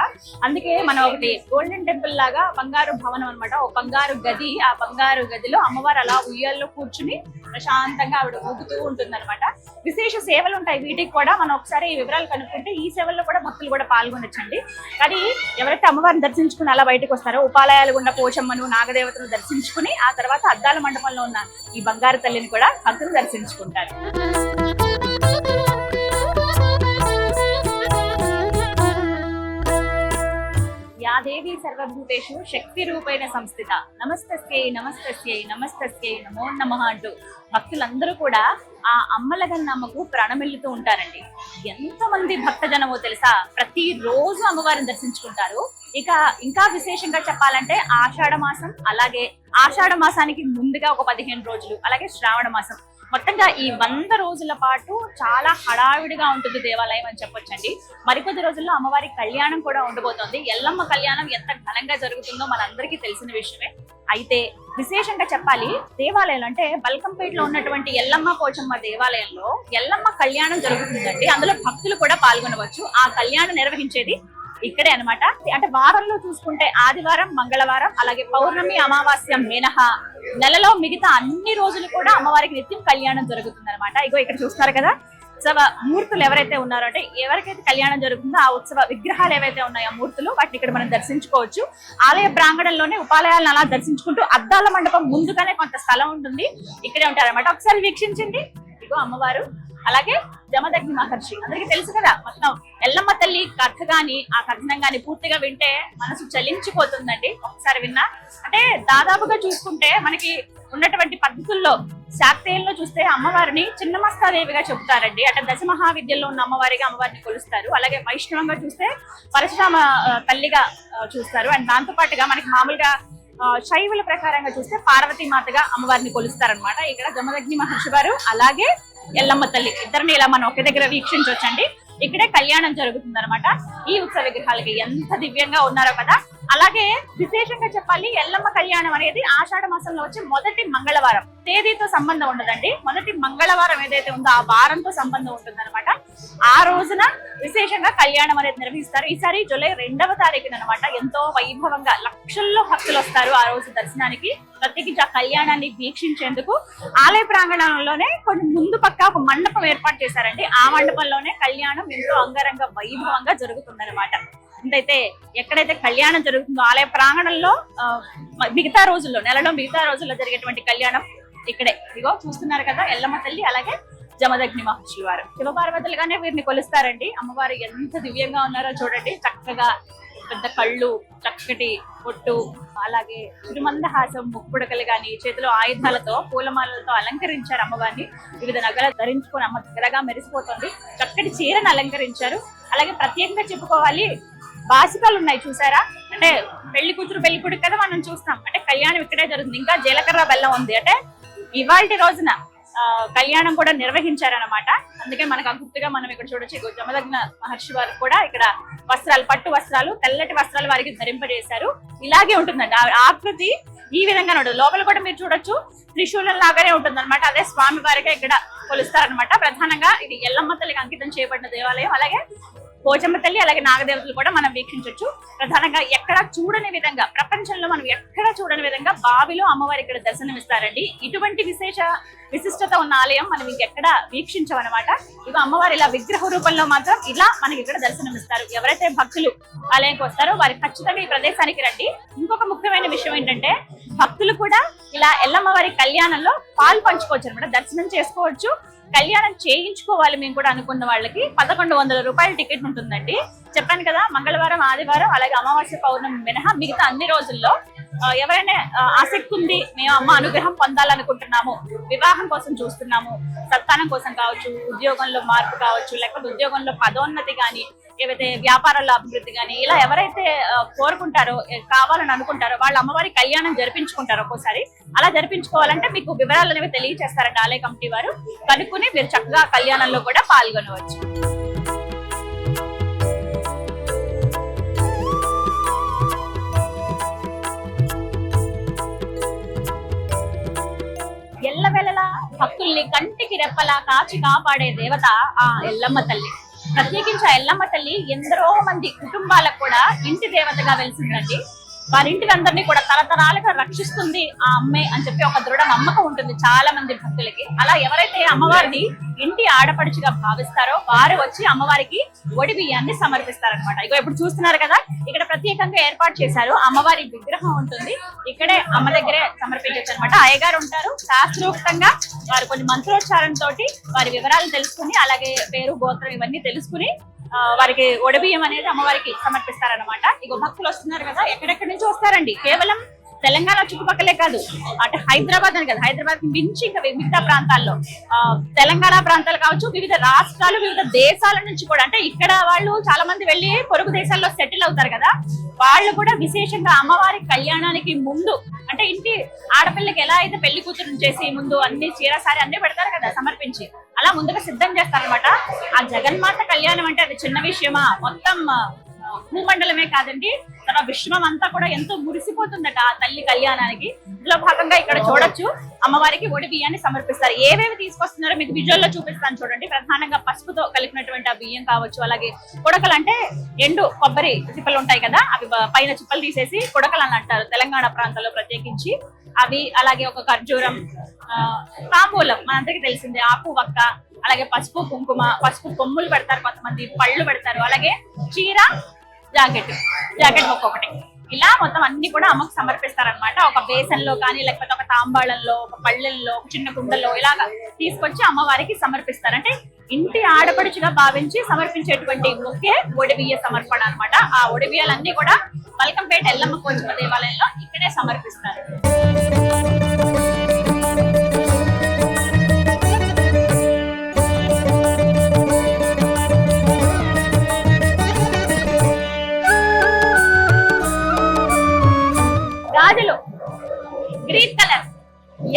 అందుకే మనం ఒకటి గోల్డెన్ టెంపుల్ లాగా బంగారు భవనం అనమాట, ఒక బంగారు గది. ఆ బంగారు గదిలో అమ్మవారు అలా ఉయ్యాల్లో కూర్చుని ప్రశాంతంగా ఆవిడ ఊగుతూ ఉంటుంది అనమాట. విశేష సేవలు ఉంటాయి వీటికి కూడా. మనం ఒకసారి ఈ వివరాలు కనుక్కుంటే ఈ సేవల్లో కూడా భక్తులు కూడా పాల్గొనొచ్చండి. కానీ ఎవరైతే అమ్మవారిని దర్శించుకుని అలా బయటకు వస్తారో ఉపాలయాలు గుండా పోచమ్మను, నాగదేవతను దర్శించుకుని ఆ తర్వాత అద్దాల మండపంలో ఉన్న ఈ బంగారు తల్లిని కూడా భక్తులు దర్శించుకుంటారు. యా దేవి సర్వభూతేషు శక్తి రూపేణ సంస్థిత నమస్తస్యై నమస్తస్యై నమస్తస్యై నమో నమః అంటూ భక్తులందరూ కూడా ఆ అమ్మలగన్నమ్మకు ప్రణమిల్లుతూ ఉంటారండి. ఎంతమంది భక్తజనమో తెలుసా, ప్రతి రోజు అమ్మవారిని దర్శించుకుంటారు. ఇక ఇంకా విశేషంగా చెప్పాలంటే ఆషాఢ మాసం, అలాగే ఆషాఢ మాసానికి ముందుగా ఒక 15 రోజులు, అలాగే శ్రావణ మాసం, మొత్తంగా ఈ 100 రోజుల పాటు చాలా హడావిడిగా ఉంటుంది దేవాలయం అని చెప్పొచ్చండి. మరికొద్ది రోజుల్లో అమ్మవారి కళ్యాణం కూడా ఉండబోతోంది. ఎల్లమ్మ కళ్యాణం ఎంత ఘనంగా జరుగుతుందో మనందరికీ తెలిసిన విషయమే. అయితే విశేషంగా చెప్పాలి, దేవాలయంలో అంటే బల్కంపేటలో ఉన్నటువంటి ఎల్లమ్మ పోచమ్మ దేవాలయంలో ఎల్లమ్మ కళ్యాణం జరుగుతుందండి. అందులో భక్తులు కూడా పాల్గొనవచ్చు. ఆ కళ్యాణం నిర్వహించేది ఇక్కడే అన్నమాట. అంటే వారంలో చూసుకుంటే ఆదివారం, మంగళవారం, అలాగే పౌర్ణమి, అమావాస్య మినహా నెలలో మిగతా అన్ని రోజులు కూడా అమ్మవారికి నిత్యం కళ్యాణం జరుగుతుంది అనమాట. ఇగో ఇక్కడ చూస్తున్నారు కదా, ఉత్సవ మూర్తులు ఎవరైతే ఉన్నారో, అంటే ఎవరికైతే కళ్యాణం జరుగుతుందో ఆ ఉత్సవ విగ్రహాలు ఏవైతే ఉన్నాయో మూర్తులు, వాటిని ఇక్కడ మనం దర్శించుకోవచ్చు. ఆలయ ప్రాంగణంలోనే ఉపాలయాలను అలా దర్శించుకుంటూ అద్దాల మండపం ముందుగానే కొంత స్థలం ఉంటుంది, ఇక్కడే ఉంటారన్నమాట. ఒకసారి వీక్షించండి. ఇగో అమ్మవారు, అలాగే జమదగ్ని మహర్షి, అందరికీ తెలుసు కదా. మొత్తం ఎల్లమ్మ తల్లి కథ గాని ఆ కథనం గాని పూర్తిగా వింటే మనసు చలించిపోతుందండి. ఒకసారి విన్నా అంటే దాదాపుగా చూసుకుంటే మనకి ఉన్నటువంటి పద్ధతుల్లో శాక్తేయంలో చూస్తే అమ్మవారిని చిన్నమస్తాదేవిగా చెబుతారండి. అంటే దశమహావిద్యల్లో ఉన్న అమ్మవారిని కొలుస్తారు. అలాగే వైష్ణవంగా చూస్తే పరశురామ తల్లిగా చూస్తారు. అండ్ దాంతో పాటుగా మనకి మామూలుగా శైవుల ప్రకారంగా చూస్తే పార్వతీ మాతగా అమ్మవారిని కొలుస్తారనమాట. ఇక్కడ జమదగ్ని మహర్షి వారు అలాగే ఎల్లమ్మ తల్లి ఇద్దరిని ఇలా మనం ఒకే దగ్గర వీక్షించవచ్చండి. ఇక్కడే కళ్యాణం జరుగుతుంది అనమాట. ఈ ఉత్సవ విగ్రహాలకి ఎంత దివ్యంగా ఉన్నారో కదా. అలాగే విశేషంగా చెప్పాలి, ఎల్లమ్మ కళ్యాణం అనేది ఆషాఢ మాసంలో వచ్చే మొదటి మంగళవారం. తేదీతో సంబంధం ఉండదండి, మొదటి మంగళవారం ఏదైతే ఉందో ఆ వారంతో సంబంధం ఉంటుంది అనమాట. ఆ రోజున విశేషంగా కళ్యాణం అనేది నిర్వహిస్తారు. ఈసారి జూలై 2వ తారీఖున అనమాట. ఎంతో వైభవంగా లక్షల్లో భక్తులు వస్తారు ఆ రోజు దర్శనానికి. ప్రత్యేకించి ఆ కళ్యాణాన్ని వీక్షించేందుకు ఆలయ ప్రాంగణంలోనే కొంచెం ముందు పక్క ఒక మండపం ఏర్పాటు చేశారండి. ఆ మండపంలోనే కళ్యాణం ఎంతో అంగరంగ వైభవంగా జరుగుతుందన్నమాట. అయితే ఎక్కడైతే కళ్యాణం జరుగుతుందో ఆలయ ప్రాంగణంలో మిగతా రోజుల్లో, నెలలో మిగతా రోజుల్లో జరిగేటువంటి కళ్యాణం ఇక్కడే. ఇగో చూస్తున్నారు కదా, ఎల్లమ్మ తల్లి అలాగే జమదగ్ని మహర్షి వారు శివపార్వతులుగానే వీరిని కొలుస్తారండి. అమ్మవారు ఎంత దివ్యంగా ఉన్నారో చూడండి. చక్కగా పెద్ద కళ్ళు, చక్కటి పొట్టు, అలాగే తిరుమందహాసం, ముక్కుపుడకలు గాని, చేతిలో ఆయుధాలతో పూలమాలలతో అలంకరించారు అమ్మవారిని. వివిధ నగలు ధరించుకొని అమ్మ దగ్గరగా మెరిసిపోతుంది. చక్కటి చీరను అలంకరించారు. అలాగే ప్రత్యేకంగా చెప్పుకోవాలి, బాసికాలు ఉన్నాయి చూసారా. అంటే పెళ్లి కూతురు పెళ్లి కొడుకు కదా మనం చూస్తాం. అంటే కళ్యాణం ఇక్కడే జరుగుతుంది. ఇంకా జీలకర్ర బెల్లం ఉంది. అంటే ఇవాల్టి రోజున కళ్యాణం కూడా నిర్వహించారనమాట. అందుకే మనకు గుర్తుగా మనం ఇక్కడ చూడొచ్చు. జమదగ్న మహర్షి వారు కూడా ఇక్కడ వస్త్రాలు, పట్టు వస్త్రాలు, తెల్లటి వస్త్రాలు వారికి ధరింపజేశారు. ఇలాగే ఉంటుందండి ఆకృతి, ఈ విధంగా ఉంటుంది. లోపల కూడా మీరు చూడొచ్చు, త్రిశూలం లాగానే ఉంటుంది అనమాట. అదే స్వామి వారిగా ఇక్కడ కొలుస్తారనమాట. ప్రధానంగా ఇది ఎల్లమ్మ తల్లికి అంకితం చేయబడిన దేవాలయం. అలాగే పోచమ్మ తల్లి, అలాగే నాగదేవతలు కూడా మనం వీక్షించవచ్చు. ప్రధానంగా ఎక్కడ చూడని విధంగా, ప్రపంచంలో మనం ఎక్కడ చూడని విధంగా బావిలో అమ్మవారి ఇక్కడ దర్శనమిస్తారండి. ఇటువంటి విశిష్టత ఉన్న ఆలయం మనం ఇంకెక్కడ వీక్షించమన్నమాట. ఇవి అమ్మవారి ఇలా విగ్రహ రూపంలో మాత్రం ఇలా మనకి ఇక్కడ దర్శనమిస్తారు. ఎవరైతే భక్తులు ఆలయంకి వస్తారో వారి ఖచ్చితంగా ఈ ప్రదేశానికి రండి. ఇంకొక ముఖ్యమైన విషయం ఏంటంటే, భక్తులు కూడా ఇలా ఎల్లమ్మ వారి కళ్యాణంలో పాలు పంచుకోవచ్చు అనమాట. దర్శనం చేసుకోవచ్చు. కళ్యాణం చేయించుకోవాలి మేము కూడా అనుకున్న వాళ్ళకి 1100 రూపాయల టికెట్ ఉంటుందండి. చెప్పాను కదా, మంగళవారం, ఆదివారం, అలాగే అమావాస్య, పౌర్ణమి మినహా మిగతా అన్ని రోజుల్లో ఎవరైనా ఆసక్తి ఉంది, మేము అమ్మ అనుగ్రహం పొందాలనుకుంటున్నాము, వివాహం కోసం చూస్తున్నాము, సంతానం కోసం కావచ్చు, ఉద్యోగంలో మార్పు కావచ్చు, లేకపోతే ఉద్యోగంలో పదోన్నతి కానీ, ఏవైతే వ్యాపారాల్లో అభివృద్ధి కానీ, ఇలా ఎవరైతే కోరుకుంటారో, కావాలని అనుకుంటారో వాళ్ళు అమ్మవారి కళ్యాణం జరిపించుకుంటారు. ఒక్కోసారి అలా జరిపించుకోవాలంటే మీకు వివరాలు అనేవి తెలియజేస్తారండి ఆలయ కమిటీ వారు. కనుక్కుని మీరు చక్కగా కళ్యాణంలో కూడా పాల్గొనవచ్చు. ఎల్లవెల్లలా భక్తుల్ని కంటికి రెప్పలా కాచి కాపాడే దేవత ఆ ఎల్లమ్మ తల్లి. ప్రత్యేకించి ఆ ఎల్లమ్మ తల్లి ఎందరో మంది కుటుంబాలకు కూడా ఇంటి దేవతగా వెలిసిందండి. వారి ఇంటికి అందరినీ కూడా తరతరాలుగా రక్షిస్తుంది ఆ అమ్మే అని చెప్పి ఒక దృఢ నమ్మకం ఉంటుంది చాలా మంది భక్తులకి. అలా ఎవరైతే అమ్మవారిని ఇంటి ఆడపడుచుగా భావిస్తారో వారు వచ్చి అమ్మవారికి ఒడి బియ్యాన్ని సమర్పిస్తారనమాట. ఇగో ఇప్పుడు చూస్తున్నారు కదా, ఇక్కడ ప్రత్యేకంగా ఏర్పాటు చేశారు. అమ్మవారి విగ్రహం ఉంటుంది, ఇక్కడే అమ్మ దగ్గరే సమర్పించచ్చు అనమాట. అయ్యగారు ఉంటారు. శాస్త్రోక్తంగా వారు కొన్ని మంత్రోచ్చారణతో వారి వివరాలు తెలుసుకుని, అలాగే పేరు, గోత్రం ఇవన్నీ తెలుసుకుని వారికి ఒడబియ్యం అనేది అమ్మవారికి సమర్పిస్తారనమాట. ఇగో భక్తులు వస్తున్నారు కదా, ఎక్కడెక్కడి నుంచి వస్తారండి. కేవలం తెలంగాణ చుట్టుపక్కలే కాదు, అటు హైదరాబాద్ అని కదా, హైదరాబాద్ మించి ఇంకా మిగతా ప్రాంతాల్లో తెలంగాణ ప్రాంతాలు కావచ్చు, వివిధ రాష్ట్రాలు, వివిధ దేశాల నుంచి కూడా, అంటే ఇక్కడ వాళ్ళు చాలా మంది వెళ్ళి పొరుగు దేశాల్లో సెటిల్ అవుతారు కదా, వాళ్ళు కూడా విశేషంగా అమ్మవారి కళ్యాణానికి ముందు, అంటే ఇంటి ఆడపిల్లకి ఎలా అయితే పెళ్లి కూతురు చేసి ముందు అన్ని చీరసారి అన్ని పెడతారు కదా సమర్పించి, అలా ముందుగా సిద్ధం చేస్తారనమాట. ఆ జగన్మాత కళ్యాణం అంటే అది చిన్న విషయమా, మొత్తం భూమండలమే కాదండి, తన విశ్వం అంతా కూడా ఎంతో మురిసిపోతుందట ఆ తల్లి కళ్యాణానికి. ఇందులో భాగంగా ఇక్కడ చూడొచ్చు అమ్మవారికి ఒడి బియ్యాన్ని సమర్పిస్తారు. ఏవేవి తీసుకొస్తున్నారో మీకు విజువల్ లో చూపిస్తాను చూడండి. ప్రధానంగా పసుపుతో కలిపినటువంటి ఆ బియ్యం కావచ్చు, అలాగే కుడకలు అంటే ఎండు కొబ్బరి చిప్పలు ఉంటాయి కదా, అవి పైన చిప్పలు తీసేసి కుడకలు అని అంటారు తెలంగాణ ప్రాంతంలో ప్రత్యేకించి అవి, అలాగే ఒక ఖర్జూరం, తాంబూలం మనందరికీ తెలిసిందే, ఆకు వక్క, అలాగే పసుపు కుంకుమ, పసుపు కొమ్ములు పెడతారు కొంతమంది, పళ్ళు పెడతారు, అలాగే చీర, జాకెట్ ఒక్కొక్కటి, ఇలా మొత్తం అన్ని కూడా అమ్మకు సమర్పిస్తారనమాట. ఒక బేసన్లో కానీ లేకపోతే ఒక తాంబాళంలో, ఒక పళ్ళెల్లో, ఒక చిన్న కుండలో ఇలాగా తీసుకొచ్చి అమ్మవారికి సమర్పిస్తారు. అంటే ఇంటి ఆడపడుచుగా భావించి సమర్పించేటువంటి ఒకే ఒడిబియ్య సమర్పణ అనమాట. ఆ ఒడిబియ్యాలన్నీ కూడా మల్కంపేట ఎల్లమ్మ పోచమ్మ దేవాలయంలో ఇక్కడే సమర్పిస్తారు. గాజులు గ్రీన్ కలర్,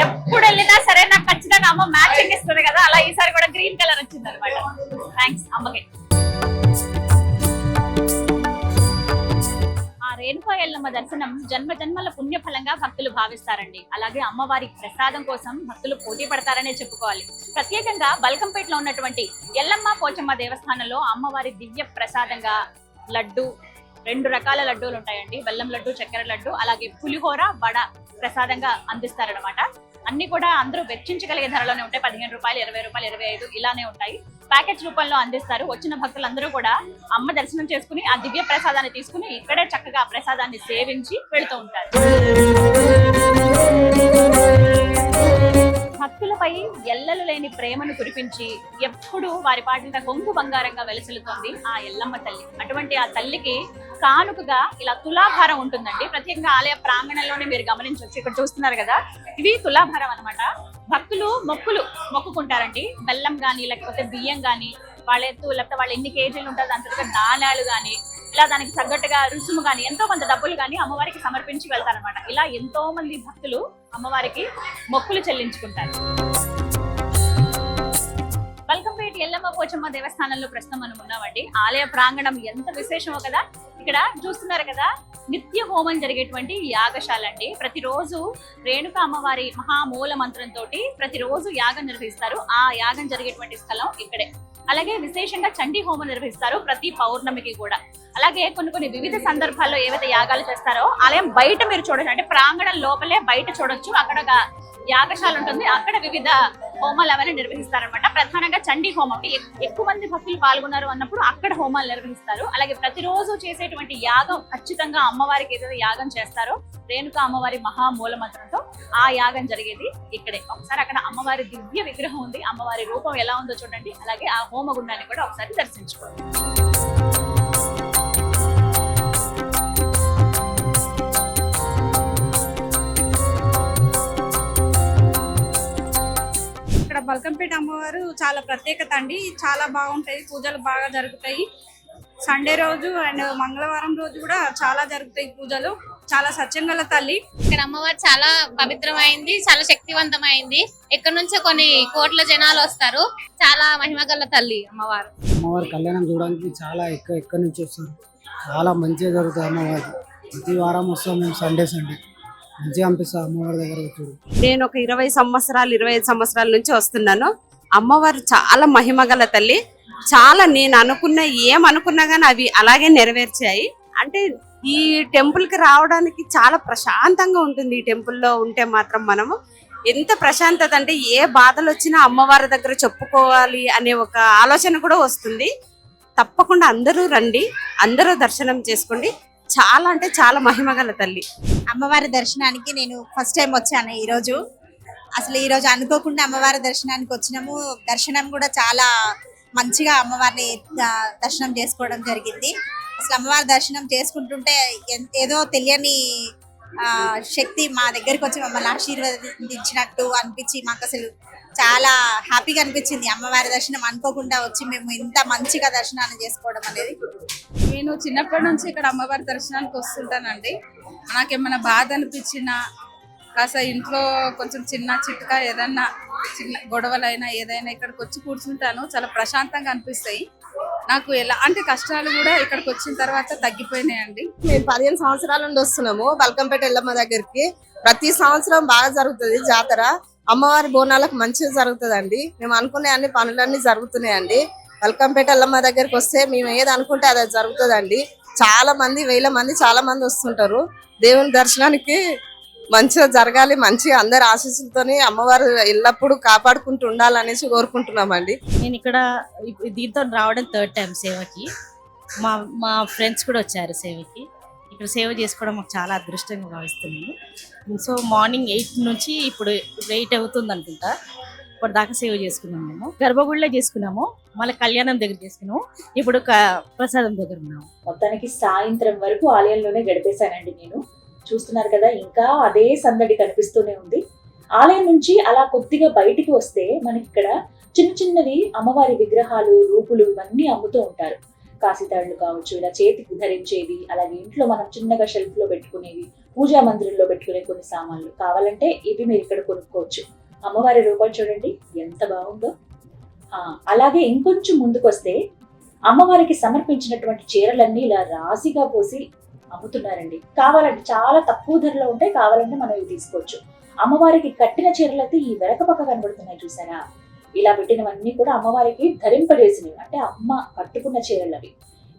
ఎప్పుడు వెళ్ళినా సరే నాకు ఖచ్చితంగా అమ్మ మ్యాచింగ్ ఇస్తుంది కదా, అలా ఈసారి కూడా గ్రీన్ కలర్ వచ్చింది అనమాట. థ్యాంక్స్ అమ్మకి. ఆ రేణుకా ఎల్లమ్మ దర్శనం జన్మ జన్మల పుణ్యఫలంగా భక్తులు భావిస్తారండి. అలాగే అమ్మవారి ప్రసాదం కోసం భక్తులు పోటీ పడతారనే చెప్పుకోవాలి. ప్రత్యేకంగా బల్కంపేటలో ఉన్నటువంటి ఎల్లమ్మ పోచమ్మ దేవస్థానంలో అమ్మవారి దివ్య ప్రసాదంగా లడ్డు, 2 రకాల లడ్డూలు ఉంటాయండి, బెల్లం లడ్డు, చక్కెర లడ్డు, అలాగే పులిహోర, వడ ప్రసాదంగా అందిస్తారనమాట. అన్ని కూడా అందరూ వెచ్చించగలిగే ధరలోనే ఉంటాయి. 15 రూపాయలు, 20 రూపాయలు, 25 ఇలానే ఉంటాయి. ప్యాకెట్ రూపంలో అందిస్తారు. వచ్చిన భక్తులందరూ కూడా అమ్మ దర్శనం చేసుకుని ఆ దివ్య ప్రసాదాన్ని తీసుకుని ఇక్కడే చక్కగా ప్రసాదాన్ని సేవించి వెళుతూ ఉంటారు. భక్తులపై ఎల్లలు లేని ప్రేమను కురిపించి ఎప్పుడు వారి పాటిత కొంగు బంగారంగా వెలసిల్లుతోంది ఆ ఎల్లమ్మ తల్లి. అటువంటి ఆ తల్లికి కానుకగా ఇలా తులాభారం ఉంటుందండి. ప్రత్యేకంగా ఆలయ ప్రాంగణంలోనే మీరు గమనించవచ్చు. ఇక్కడ చూస్తున్నారు కదా, ఇవి తులాభారం అన్నమాట. భక్తులు మొక్కుకుంటారండి. బెల్లం గాని లేకపోతే బియ్యం గాని, వాళ్ళ ఎత్తు లేకపోతే వాళ్ళు ఎన్ని కేజీలు ఉంటారు దాని తర్వాత నాణాలు గాని, ఇలా దానికి తగ్గట్టుగా రుసుము గాని, ఎంతో కొంత డబ్బులు గాని అమ్మవారికి సమర్పించి వెళ్తారనమాట. ఇలా ఎంతో మంది భక్తులు అమ్మవారికి మొక్కులు చెల్లించుకుంటారు. బల్కంపేట ఎల్లమ్మ పోచమ్మ దేవస్థానంలో ప్రస్తుతం మనం ఉన్నామండి. ఆలయ ప్రాంగణం ఎంత విశేషమో కదా. ఇక్కడ చూస్తున్నారు కదా, నిత్య హోమం జరిగేటువంటి యాగశాల అండి. ప్రతిరోజు రేణుకా అమ్మవారి మహామూల మంత్రంతో ప్రతిరోజు యాగం నిర్వహిస్తారు. ఆ యాగం జరిగేటువంటి స్థలం ఇక్కడే. అలాగే విశేషంగా చండీ హోమం నిర్వహిస్తారు ప్రతి పౌర్ణమికి కూడా. అలాగే కొన్ని వివిధ సందర్భాల్లో ఏవైతే యాగాలు చేస్తారో ఆలయం బయట మీరు చూడొచ్చు, అంటే ప్రాంగణం లోపలే బయట చూడొచ్చు. అక్కడ యాగశాల ఉంటుంది, అక్కడ వివిధ హోమాలు అవన్నీ నిర్వహిస్తారనమాట. ప్రధానంగా చండీ హోమం, ఎక్కువ మంది భక్తులు పాల్గొన్నారు అన్నప్పుడు అక్కడ హోమాలు నిర్వహిస్తారు. అలాగే ప్రతిరోజు చేసేటువంటి యాగం ఖచ్చితంగా అమ్మవారికి ఏదైతే యాగం చేస్తారో రేణుకా అమ్మవారి మహామూల మంత్రంతో ఆ యాగం జరిగేది ఇక్కడే. ఒకసారి అక్కడ అమ్మవారి దివ్య విగ్రహం ఉంది, అమ్మవారి రూపం ఎలా ఉందో చూడండి. అలాగే ఆ హోమగుండాన్ని కూడా ఒకసారి దర్శించుకోండి. ఇక్కడ బల్కంపేట అమ్మవారు చాలా ప్రత్యేకత అండి. చాలా బాగుంటాయి, పూజలు బాగా జరుగుతాయి. సండే రోజు అండ్ మంగళవారం రోజు కూడా చాలా జరుగుతాయి పూజలు. చాలా సత్యంగల తల్లి. ఇక్కడ అమ్మవారు చాలా పవిత్రమైంది, చాలా శక్తివంతమైంది. ఇక్కడ నుంచే కొన్ని కోట్ల జనాలు వస్తారు. చాలా మహిమగల తల్లి అమ్మవారు. అమ్మవారి కళ్యాణం చూడడానికి చాలా ఎక్కడి నుంచి వస్తారు. చాలా మంచిగా జరుగుతుంది అమ్మవారి. ప్రతి వారం వస్తాం మేము సండే మంచిగా అనిపిస్తుంది అమ్మవారి దగ్గర వచ్చాడు. నేను ఒక 25 సంవత్సరాల నుంచి వస్తున్నాను. అమ్మవారు చాలా మహిమగల తల్లి. చాలా నేను ఏమనుకున్నా కానీ అవి అలాగే నెరవేర్చాయి. అంటే ఈ టెంపుల్ కి రావడానికి చాలా ప్రశాంతంగా ఉంటుంది. ఈ టెంపుల్లో ఉంటే మాత్రం మనము ఎంత ప్రశాంతత అంటే ఏ బాధలు వచ్చినా అమ్మవారి దగ్గర చెప్పుకోవాలి అనే ఒక ఆలోచన కూడా వస్తుంది. తప్పకుండా అందరూ రండి, అందరూ దర్శనం చేసుకోండి. చాలా అంటే చాలా మహిమగల తల్లి. అమ్మవారి దర్శనానికి నేను ఫస్ట్ టైం వచ్చాను ఈరోజు. అసలు ఈరోజు అనుకోకుండా అమ్మవారి దర్శనానికి వచ్చినాము. దర్శనం కూడా చాలా మంచిగా అమ్మవారిని దర్శనం చేసుకోవడం జరిగింది. అసలు అమ్మవారి దర్శనం చేసుకుంటుంటే ఏదో తెలియని శక్తి మా దగ్గరికి వచ్చి మమ్మల్ని ఆశీర్వదించినట్టు అనిపించి మాకు అసలు చాలా హ్యాపీగా అనిపించింది. అమ్మవారి దర్శనం అనుకోకుండా వచ్చి మేము ఇంత మంచిగా దర్శనాన్ని చేసుకోవడం అనేది. నేను చిన్నప్పటి నుంచి ఇక్కడ అమ్మవారి దర్శనానికి వస్తుంటానండి. నాకేమైనా బాధ అనిపించినా కాస్త ఇంట్లో కొంచెం చిన్న చిట్కా ఏదన్నా చిన్న గొడవలైనా ఏదైనా ఇక్కడికి వచ్చి కూర్చుంటాను. చాలా ప్రశాంతంగా అనిపిస్తాయి. నాకు ఎలాంటి కష్టాలు కూడా ఇక్కడికి వచ్చిన తర్వాత తగ్గిపోయినాయండి. మేము 15 సంవత్సరాల నుండి వస్తున్నాము బల్కంపేట ఎల్లమ్మ దగ్గరికి. ప్రతి సంవత్సరం బాగా జరుగుతుంది జాతర. అమ్మవారి బోనాలకు మంచిగా జరుగుతుందండి. మేము అనుకునే అన్ని పనులన్నీ జరుగుతున్నాయండి. బల్కంపేట ఎల్లమ్మ దగ్గరికి వస్తే మేము ఏది అనుకుంటే అది జరుగుతుందండి. చాలా మంది, వేల మంది, చాలా మంది వస్తుంటారు. దేవుని దర్శనానికి మంచిగా జరగాలి, మంచిగా అందరి ఆశీస్సులతోని అమ్మవారు ఎల్లప్పుడూ కాపాడుకుంటూ ఉండాలనేసి కోరుకుంటున్నామండి. నేను ఇక్కడ దీంతో రావడం 3rd టైం సేవకి. మా ఫ్రెండ్స్ కూడా వచ్చారు సేవకి. ఇక్కడ సేవ చేసుకోవడం మాకు చాలా అదృష్టంగా భావిస్తున్నాము. సో మార్నింగ్ 8 నుంచి ఇప్పుడు 8 అవుతుంది అనుకుంటా. ఇప్పుడు దాకా సేవ చేసుకున్నాము. మేము గర్భగుడిలో చేసుకున్నాము, మళ్ళీ కళ్యాణం దగ్గర చేసుకున్నాము, ఇప్పుడు ప్రసాదం దగ్గర ఉన్నాము. మొత్తానికి సాయంత్రం వరకు ఆలయంలోనే గడిపేశానండి నేను. చూస్తున్నారు కదా, ఇంకా అదే సందడి కనిపిస్తూనే ఉంది. ఆలయం నుంచి అలా కొద్దిగా బయటికి వస్తే మనకి ఇక్కడ చిన్న చిన్నవి అమ్మవారి విగ్రహాలు, రూపులు ఇవన్నీ అమ్ముతూ ఉంటారు. కాశీతాడులు కావచ్చు, ఇలా చేతికి ధరించేవి, అలాగే ఇంట్లో మనం చిన్నగా షెల్ఫ్ లో పెట్టుకునేవి, పూజా మందిరంలో పెట్టుకునే కొన్ని సామాన్లు కావాలంటే ఇవి మీరు ఇక్కడ కొనుక్కోవచ్చు. అమ్మవారి రూపం చూడండి ఎంత బాగుందో. అలాగే ఇంకొంచెం ముందుకు వస్తే అమ్మవారికి సమర్పించినటువంటి చీరలన్నీ ఇలా రాశిగా పోసి అమ్ముతున్నారండి. కావాలంటే చాలా తక్కువ ధరలో ఉంటాయి, కావాలంటే మనం ఇవి తీసుకోవచ్చు. అమ్మవారికి కట్టిన చీరలు అయితే ఈ వెనక పక్క కనబడుతున్నాయి చూసారా, ఇలా పెట్టినవన్నీ కూడా అమ్మవారికి ధరింపజేసినవి, అంటే అమ్మ కట్టుకున్న చీరలు అవి.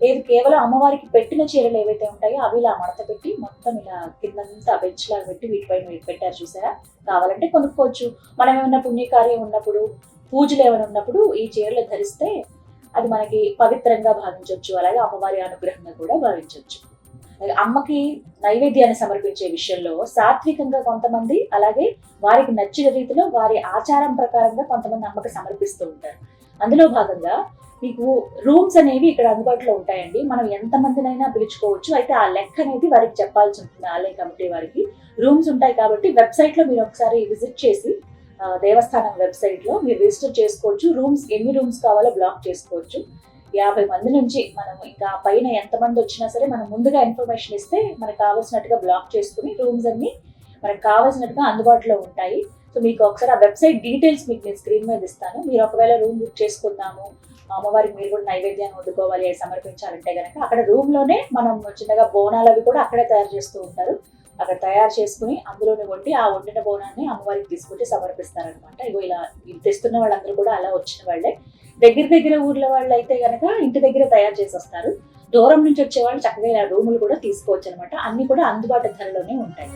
ఏది కేవలం అమ్మవారికి పెట్టిన చీరలు ఏవైతే ఉంటాయో అవి ఇలా మడత పెట్టి మొత్తం ఇలా కిందంతా బెంచ్ లాగా పెట్టి వీటిపైన పెట్టారు చూసారా. కావాలంటే కొనుక్కోవచ్చు. మనం ఏమైనా పుణ్యకార్యం ఉన్నప్పుడు, పూజలు ఏమైనా ఉన్నప్పుడు ఈ చీరలు ధరిస్తే అది మనకి పవిత్రంగా భావించవచ్చు, అలాగే అమ్మవారి అనుగ్రహంగా కూడా భావించవచ్చు. అమ్మకి నైవేద్యాన్ని సమర్పించే విషయంలో సాత్వికంగా కొంతమంది, అలాగే వారికి నచ్చిన రీతిలో వారి ఆచారం ప్రకారంగా కొంతమంది అమ్మకి సమర్పిస్తూ ఉంటారు. అందులో భాగంగా మీకు రూమ్స్ అనేవి ఇక్కడ అందుబాటులో ఉంటాయండి. మనం ఎంతమందినైనా పిలుచుకోవచ్చు. అయితే ఆ లెక్క అనేది వారికి చెప్పాల్సి ఉంటుంది. ఆలయ కమిటీ వారికి రూమ్స్ ఉంటాయి కాబట్టి వెబ్సైట్ లో మీరు ఒకసారి విజిట్ చేసి దేవస్థానం వెబ్సైట్ లో మీరు రిజిస్టర్ చేసుకోవచ్చు. రూమ్స్ ఎన్ని రూమ్స్ కావాలో బ్లాక్ చేసుకోవచ్చు. 50 మంది నుంచి మనం ఇంకా పైన ఎంతమంది వచ్చినా సరే మనం ముందుగా ఇన్ఫర్మేషన్ ఇస్తే మనకు కావాల్సినట్టుగా బ్లాక్ చేసుకుని రూమ్స్ అన్ని మనకు కావాల్సినట్టుగా అందుబాటులో ఉంటాయి. సో మీకు ఒకసారి ఆ వెబ్సైట్ డీటెయిల్స్ మీకు నేను స్క్రీన్ మీద ఇస్తాను. మీరు ఒకవేళ రూమ్ బుక్ చేసుకుందాము, అమ్మవారికి మీరు కూడా నైవేద్యాన్ని వండుకోవాలి, అవి సమర్పించాలంటే కనుక అక్కడ రూమ్ లోనే మనం చిన్నగా బోనాలు అవి కూడా అక్కడే తయారు చేస్తూ ఉంటారు. అక్కడ తయారు చేసుకుని అందులోనే వండి ఆ వండిన బోనాన్ని అమ్మవారికి తీసుకుంటే సమర్పిస్తారనమాట. ఇగో ఇలా తెస్తున్న వాళ్ళందరూ కూడా అలా వచ్చిన వాళ్ళే. దగ్గర ఊర్ల వాళ్ళు అయితే కనుక ఇంటి దగ్గర తయారు చేసి వస్తారు. దూరం నుంచి వచ్చే వాళ్ళు చక్కగా ఇలా రూములు కూడా తీసుకోవచ్చు అనమాట. అన్ని కూడా అందుబాటు ధరలోనే ఉంటాయి.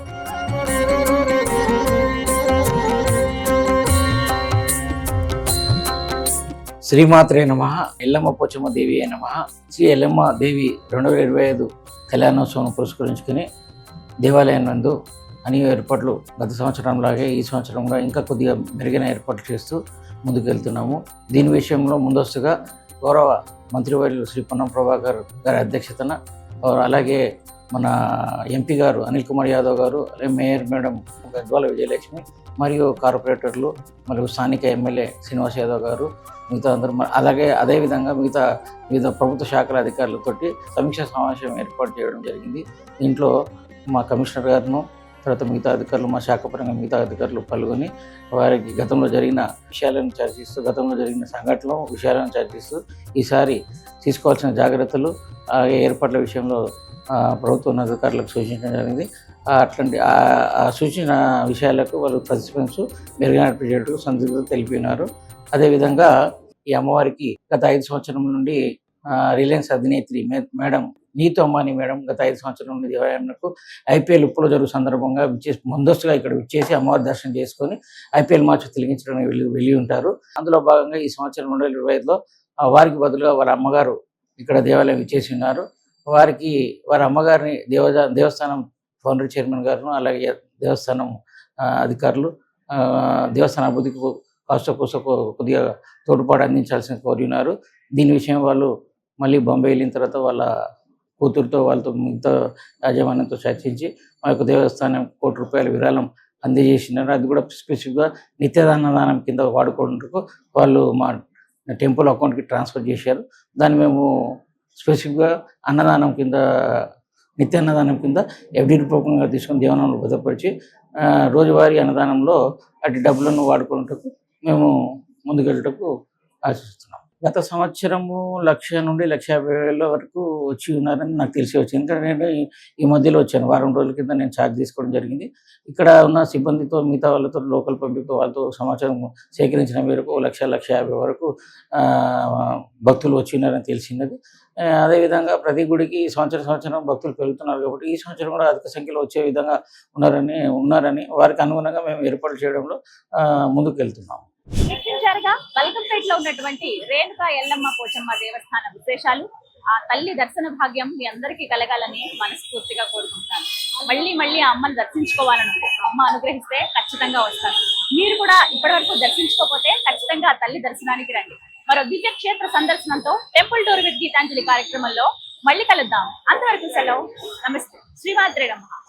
శ్రీమాత్రే నమః. ఎల్లమ్మ పోచమ్మ దేవి నమః. శ్రీ ఎల్లమ్మ దేవి 2025 కళ్యాణోత్సవం పురస్కరించుకుని దేవాలయం నందు అన్ని ఏర్పాట్లు గత సంవత్సరంలాగే ఈ సంవత్సరం కూడా ఇంకా కొద్దిగా మెరుగైన ఏర్పాట్లు చేస్తూ ముందుకు వెళ్తున్నాము. దీని విషయంలో ముందస్తుగా గౌరవ మంత్రివర్యులు శ్రీ పొన్నం ప్రభాకర్ గారి అధ్యక్షతన, అలాగే మన ఎంపీ గారు అనిల్ కుమార్ యాదవ్ గారు, అలాగే మేయర్ మేడం గద్వాల విజయలక్ష్మి, మరియు కార్పొరేటర్లు, మరియు స్థానిక ఎమ్మెల్యే శ్రీనివాస్ యాదవ్ గారు, మిగతా అందరూ, అలాగే అదేవిధంగా వివిధ ప్రభుత్వ శాఖల అధికారులతోటి సమీక్షా సమావేశం ఏర్పాటు చేయడం జరిగింది. దీంట్లో మా కమిషనర్ గారును, తర్వాత మిగతా అధికారులు, మా శాఖపరంగా మిగతా అధికారులు పాల్గొని వారికి గతంలో జరిగిన విషయాలను చర్చిస్తూ, గతంలో జరిగిన సంఘటనలు విషయాలను చర్చిస్తూ ఈసారి తీసుకోవాల్సిన జాగ్రత్తలు, అలాగే ఏర్పాట్ల విషయంలో ప్రభుత్వ ఉన్నతాధికారులకు సూచించడం జరిగింది. అట్లాంటి సూచన విషయాలకు వాళ్ళు ప్రతిస్పందిస్తూ మెరుగైన చేయడానికి సందిగ్ధత తెలిపినారు. అదేవిధంగా ఈ అమ్మవారికి గత 5 సంవత్సరం నుండి రిలయన్స్ అధినేత్రి మేడం నీతు అంబానీ మేడం గత 5 సంవత్సరం నుండి దేవాలయంకు IPL ఉప్పులో జరుగు సందర్భంగా ముందస్తుగా ఇక్కడ విచ్చేసి అమ్మవారి దర్శనం చేసుకొని IPL మ్యాచ్ తిరిగించడానికి వెళ్ళి ఉంటారు. అందులో భాగంగా ఈ సంవత్సరం 2025లో వారికి బదులుగా వారి అమ్మగారు ఇక్కడ దేవాలయం విచ్చేసి ఉన్నారు. వారి అమ్మగారిని దేవస్థానం ఫౌండర్ చైర్మన్ గారు, అలాగే దేవస్థానం అధికారులు, దేవస్థాన అభివృద్ధికి కాస్త కొద్దిగా తోడ్పాటు అందించాల్సిన కోరినారు. దీని విషయం వాళ్ళు మళ్ళీ బాంబే వెళ్ళిన తర్వాత వాళ్ళ కూతురుతో వాళ్ళతో మిగతా యాజమాన్యంతో చర్చించి మా యొక్క దేవస్థానం ₹1,00,00,000 విరాళం అందజేసినారు. అది కూడా స్పెసిఫిక్గా నిత్యదానదానం కింద వాడుకోవడానికి వాళ్ళు మా టెంపుల్ అకౌంట్కి ట్రాన్స్ఫర్ చేశారు. దాన్ని మేము స్పెసిఫిక్గా అన్నదానం కింద నిత్యాన్నదానం కింద ఎఫ్డి రూపకంగా తీసుకొని దేవనంలో భద్రపరిచి రోజువారీ అన్నదానంలో అటు డబ్బులను వాడుకున్నట్టుకు మేము ముందుకెళ్ళటకు ఆశిస్తున్నాం. గత సంవత్సరము 1,00,000 నుండి 1,50,000 వరకు వచ్చి ఉన్నారని నాకు తెలిసి వచ్చింది. ఎందుకంటే నేను ఈ మధ్యలో వచ్చాను, వారం రోజుల కింద నేను ఛార్జ్ తీసుకోవడం జరిగింది. ఇక్కడ ఉన్న సిబ్బందితో మిగతా వాళ్ళతో లోకల్ పబ్లిక్తో వాళ్ళతో సమాచారం సేకరించిన మేరకు 1,00,000-1,50,000 వరకు భక్తులు వచ్చి ఉన్నారని తెలిసినది. అదేవిధంగా ప్రతి గుడికి సంవత్సరం భక్తులు పెరుగుతున్నారు కాబట్టి ఈ సంవత్సరం కూడా అధిక సంఖ్యలో వచ్చే విధంగా ఉన్నారని వారికి అనుగుణంగా మేము ఏర్పాటు చేయడంలో ముందుకు వెళ్తున్నాము. వీక్షించారుగా బల్కంపేటలో ఉన్నటువంటి రేణుకా ఎల్లమ్మ పోచమ్మ దేవస్థాన విశేషాలు. ఆ తల్లి దర్శన భాగ్యం మీ అందరికీ కలగాలని మనస్ఫూర్తిగా కోరుకుంటున్నాను. మళ్ళీ ఆ అమ్మను దర్శించుకోవాలని ఉంది. అమ్మ అనుగ్రహిస్తే ఖచ్చితంగా వస్తాను. మీరు కూడా ఇప్పటివరకు దర్శించుకోకపోతే ఖచ్చితంగా ఆ తల్లి దర్శనానికి రండి. మరో దివ్య క్షేత్ర సందర్శనంతో టెంపుల్ టూర్ విత్ గీతాంజలి కార్యక్రమంలో మళ్ళీ కలుద్దాం. అంతవరకు సెలవు. నమస్తే. శ్రీమాత్రే నమః.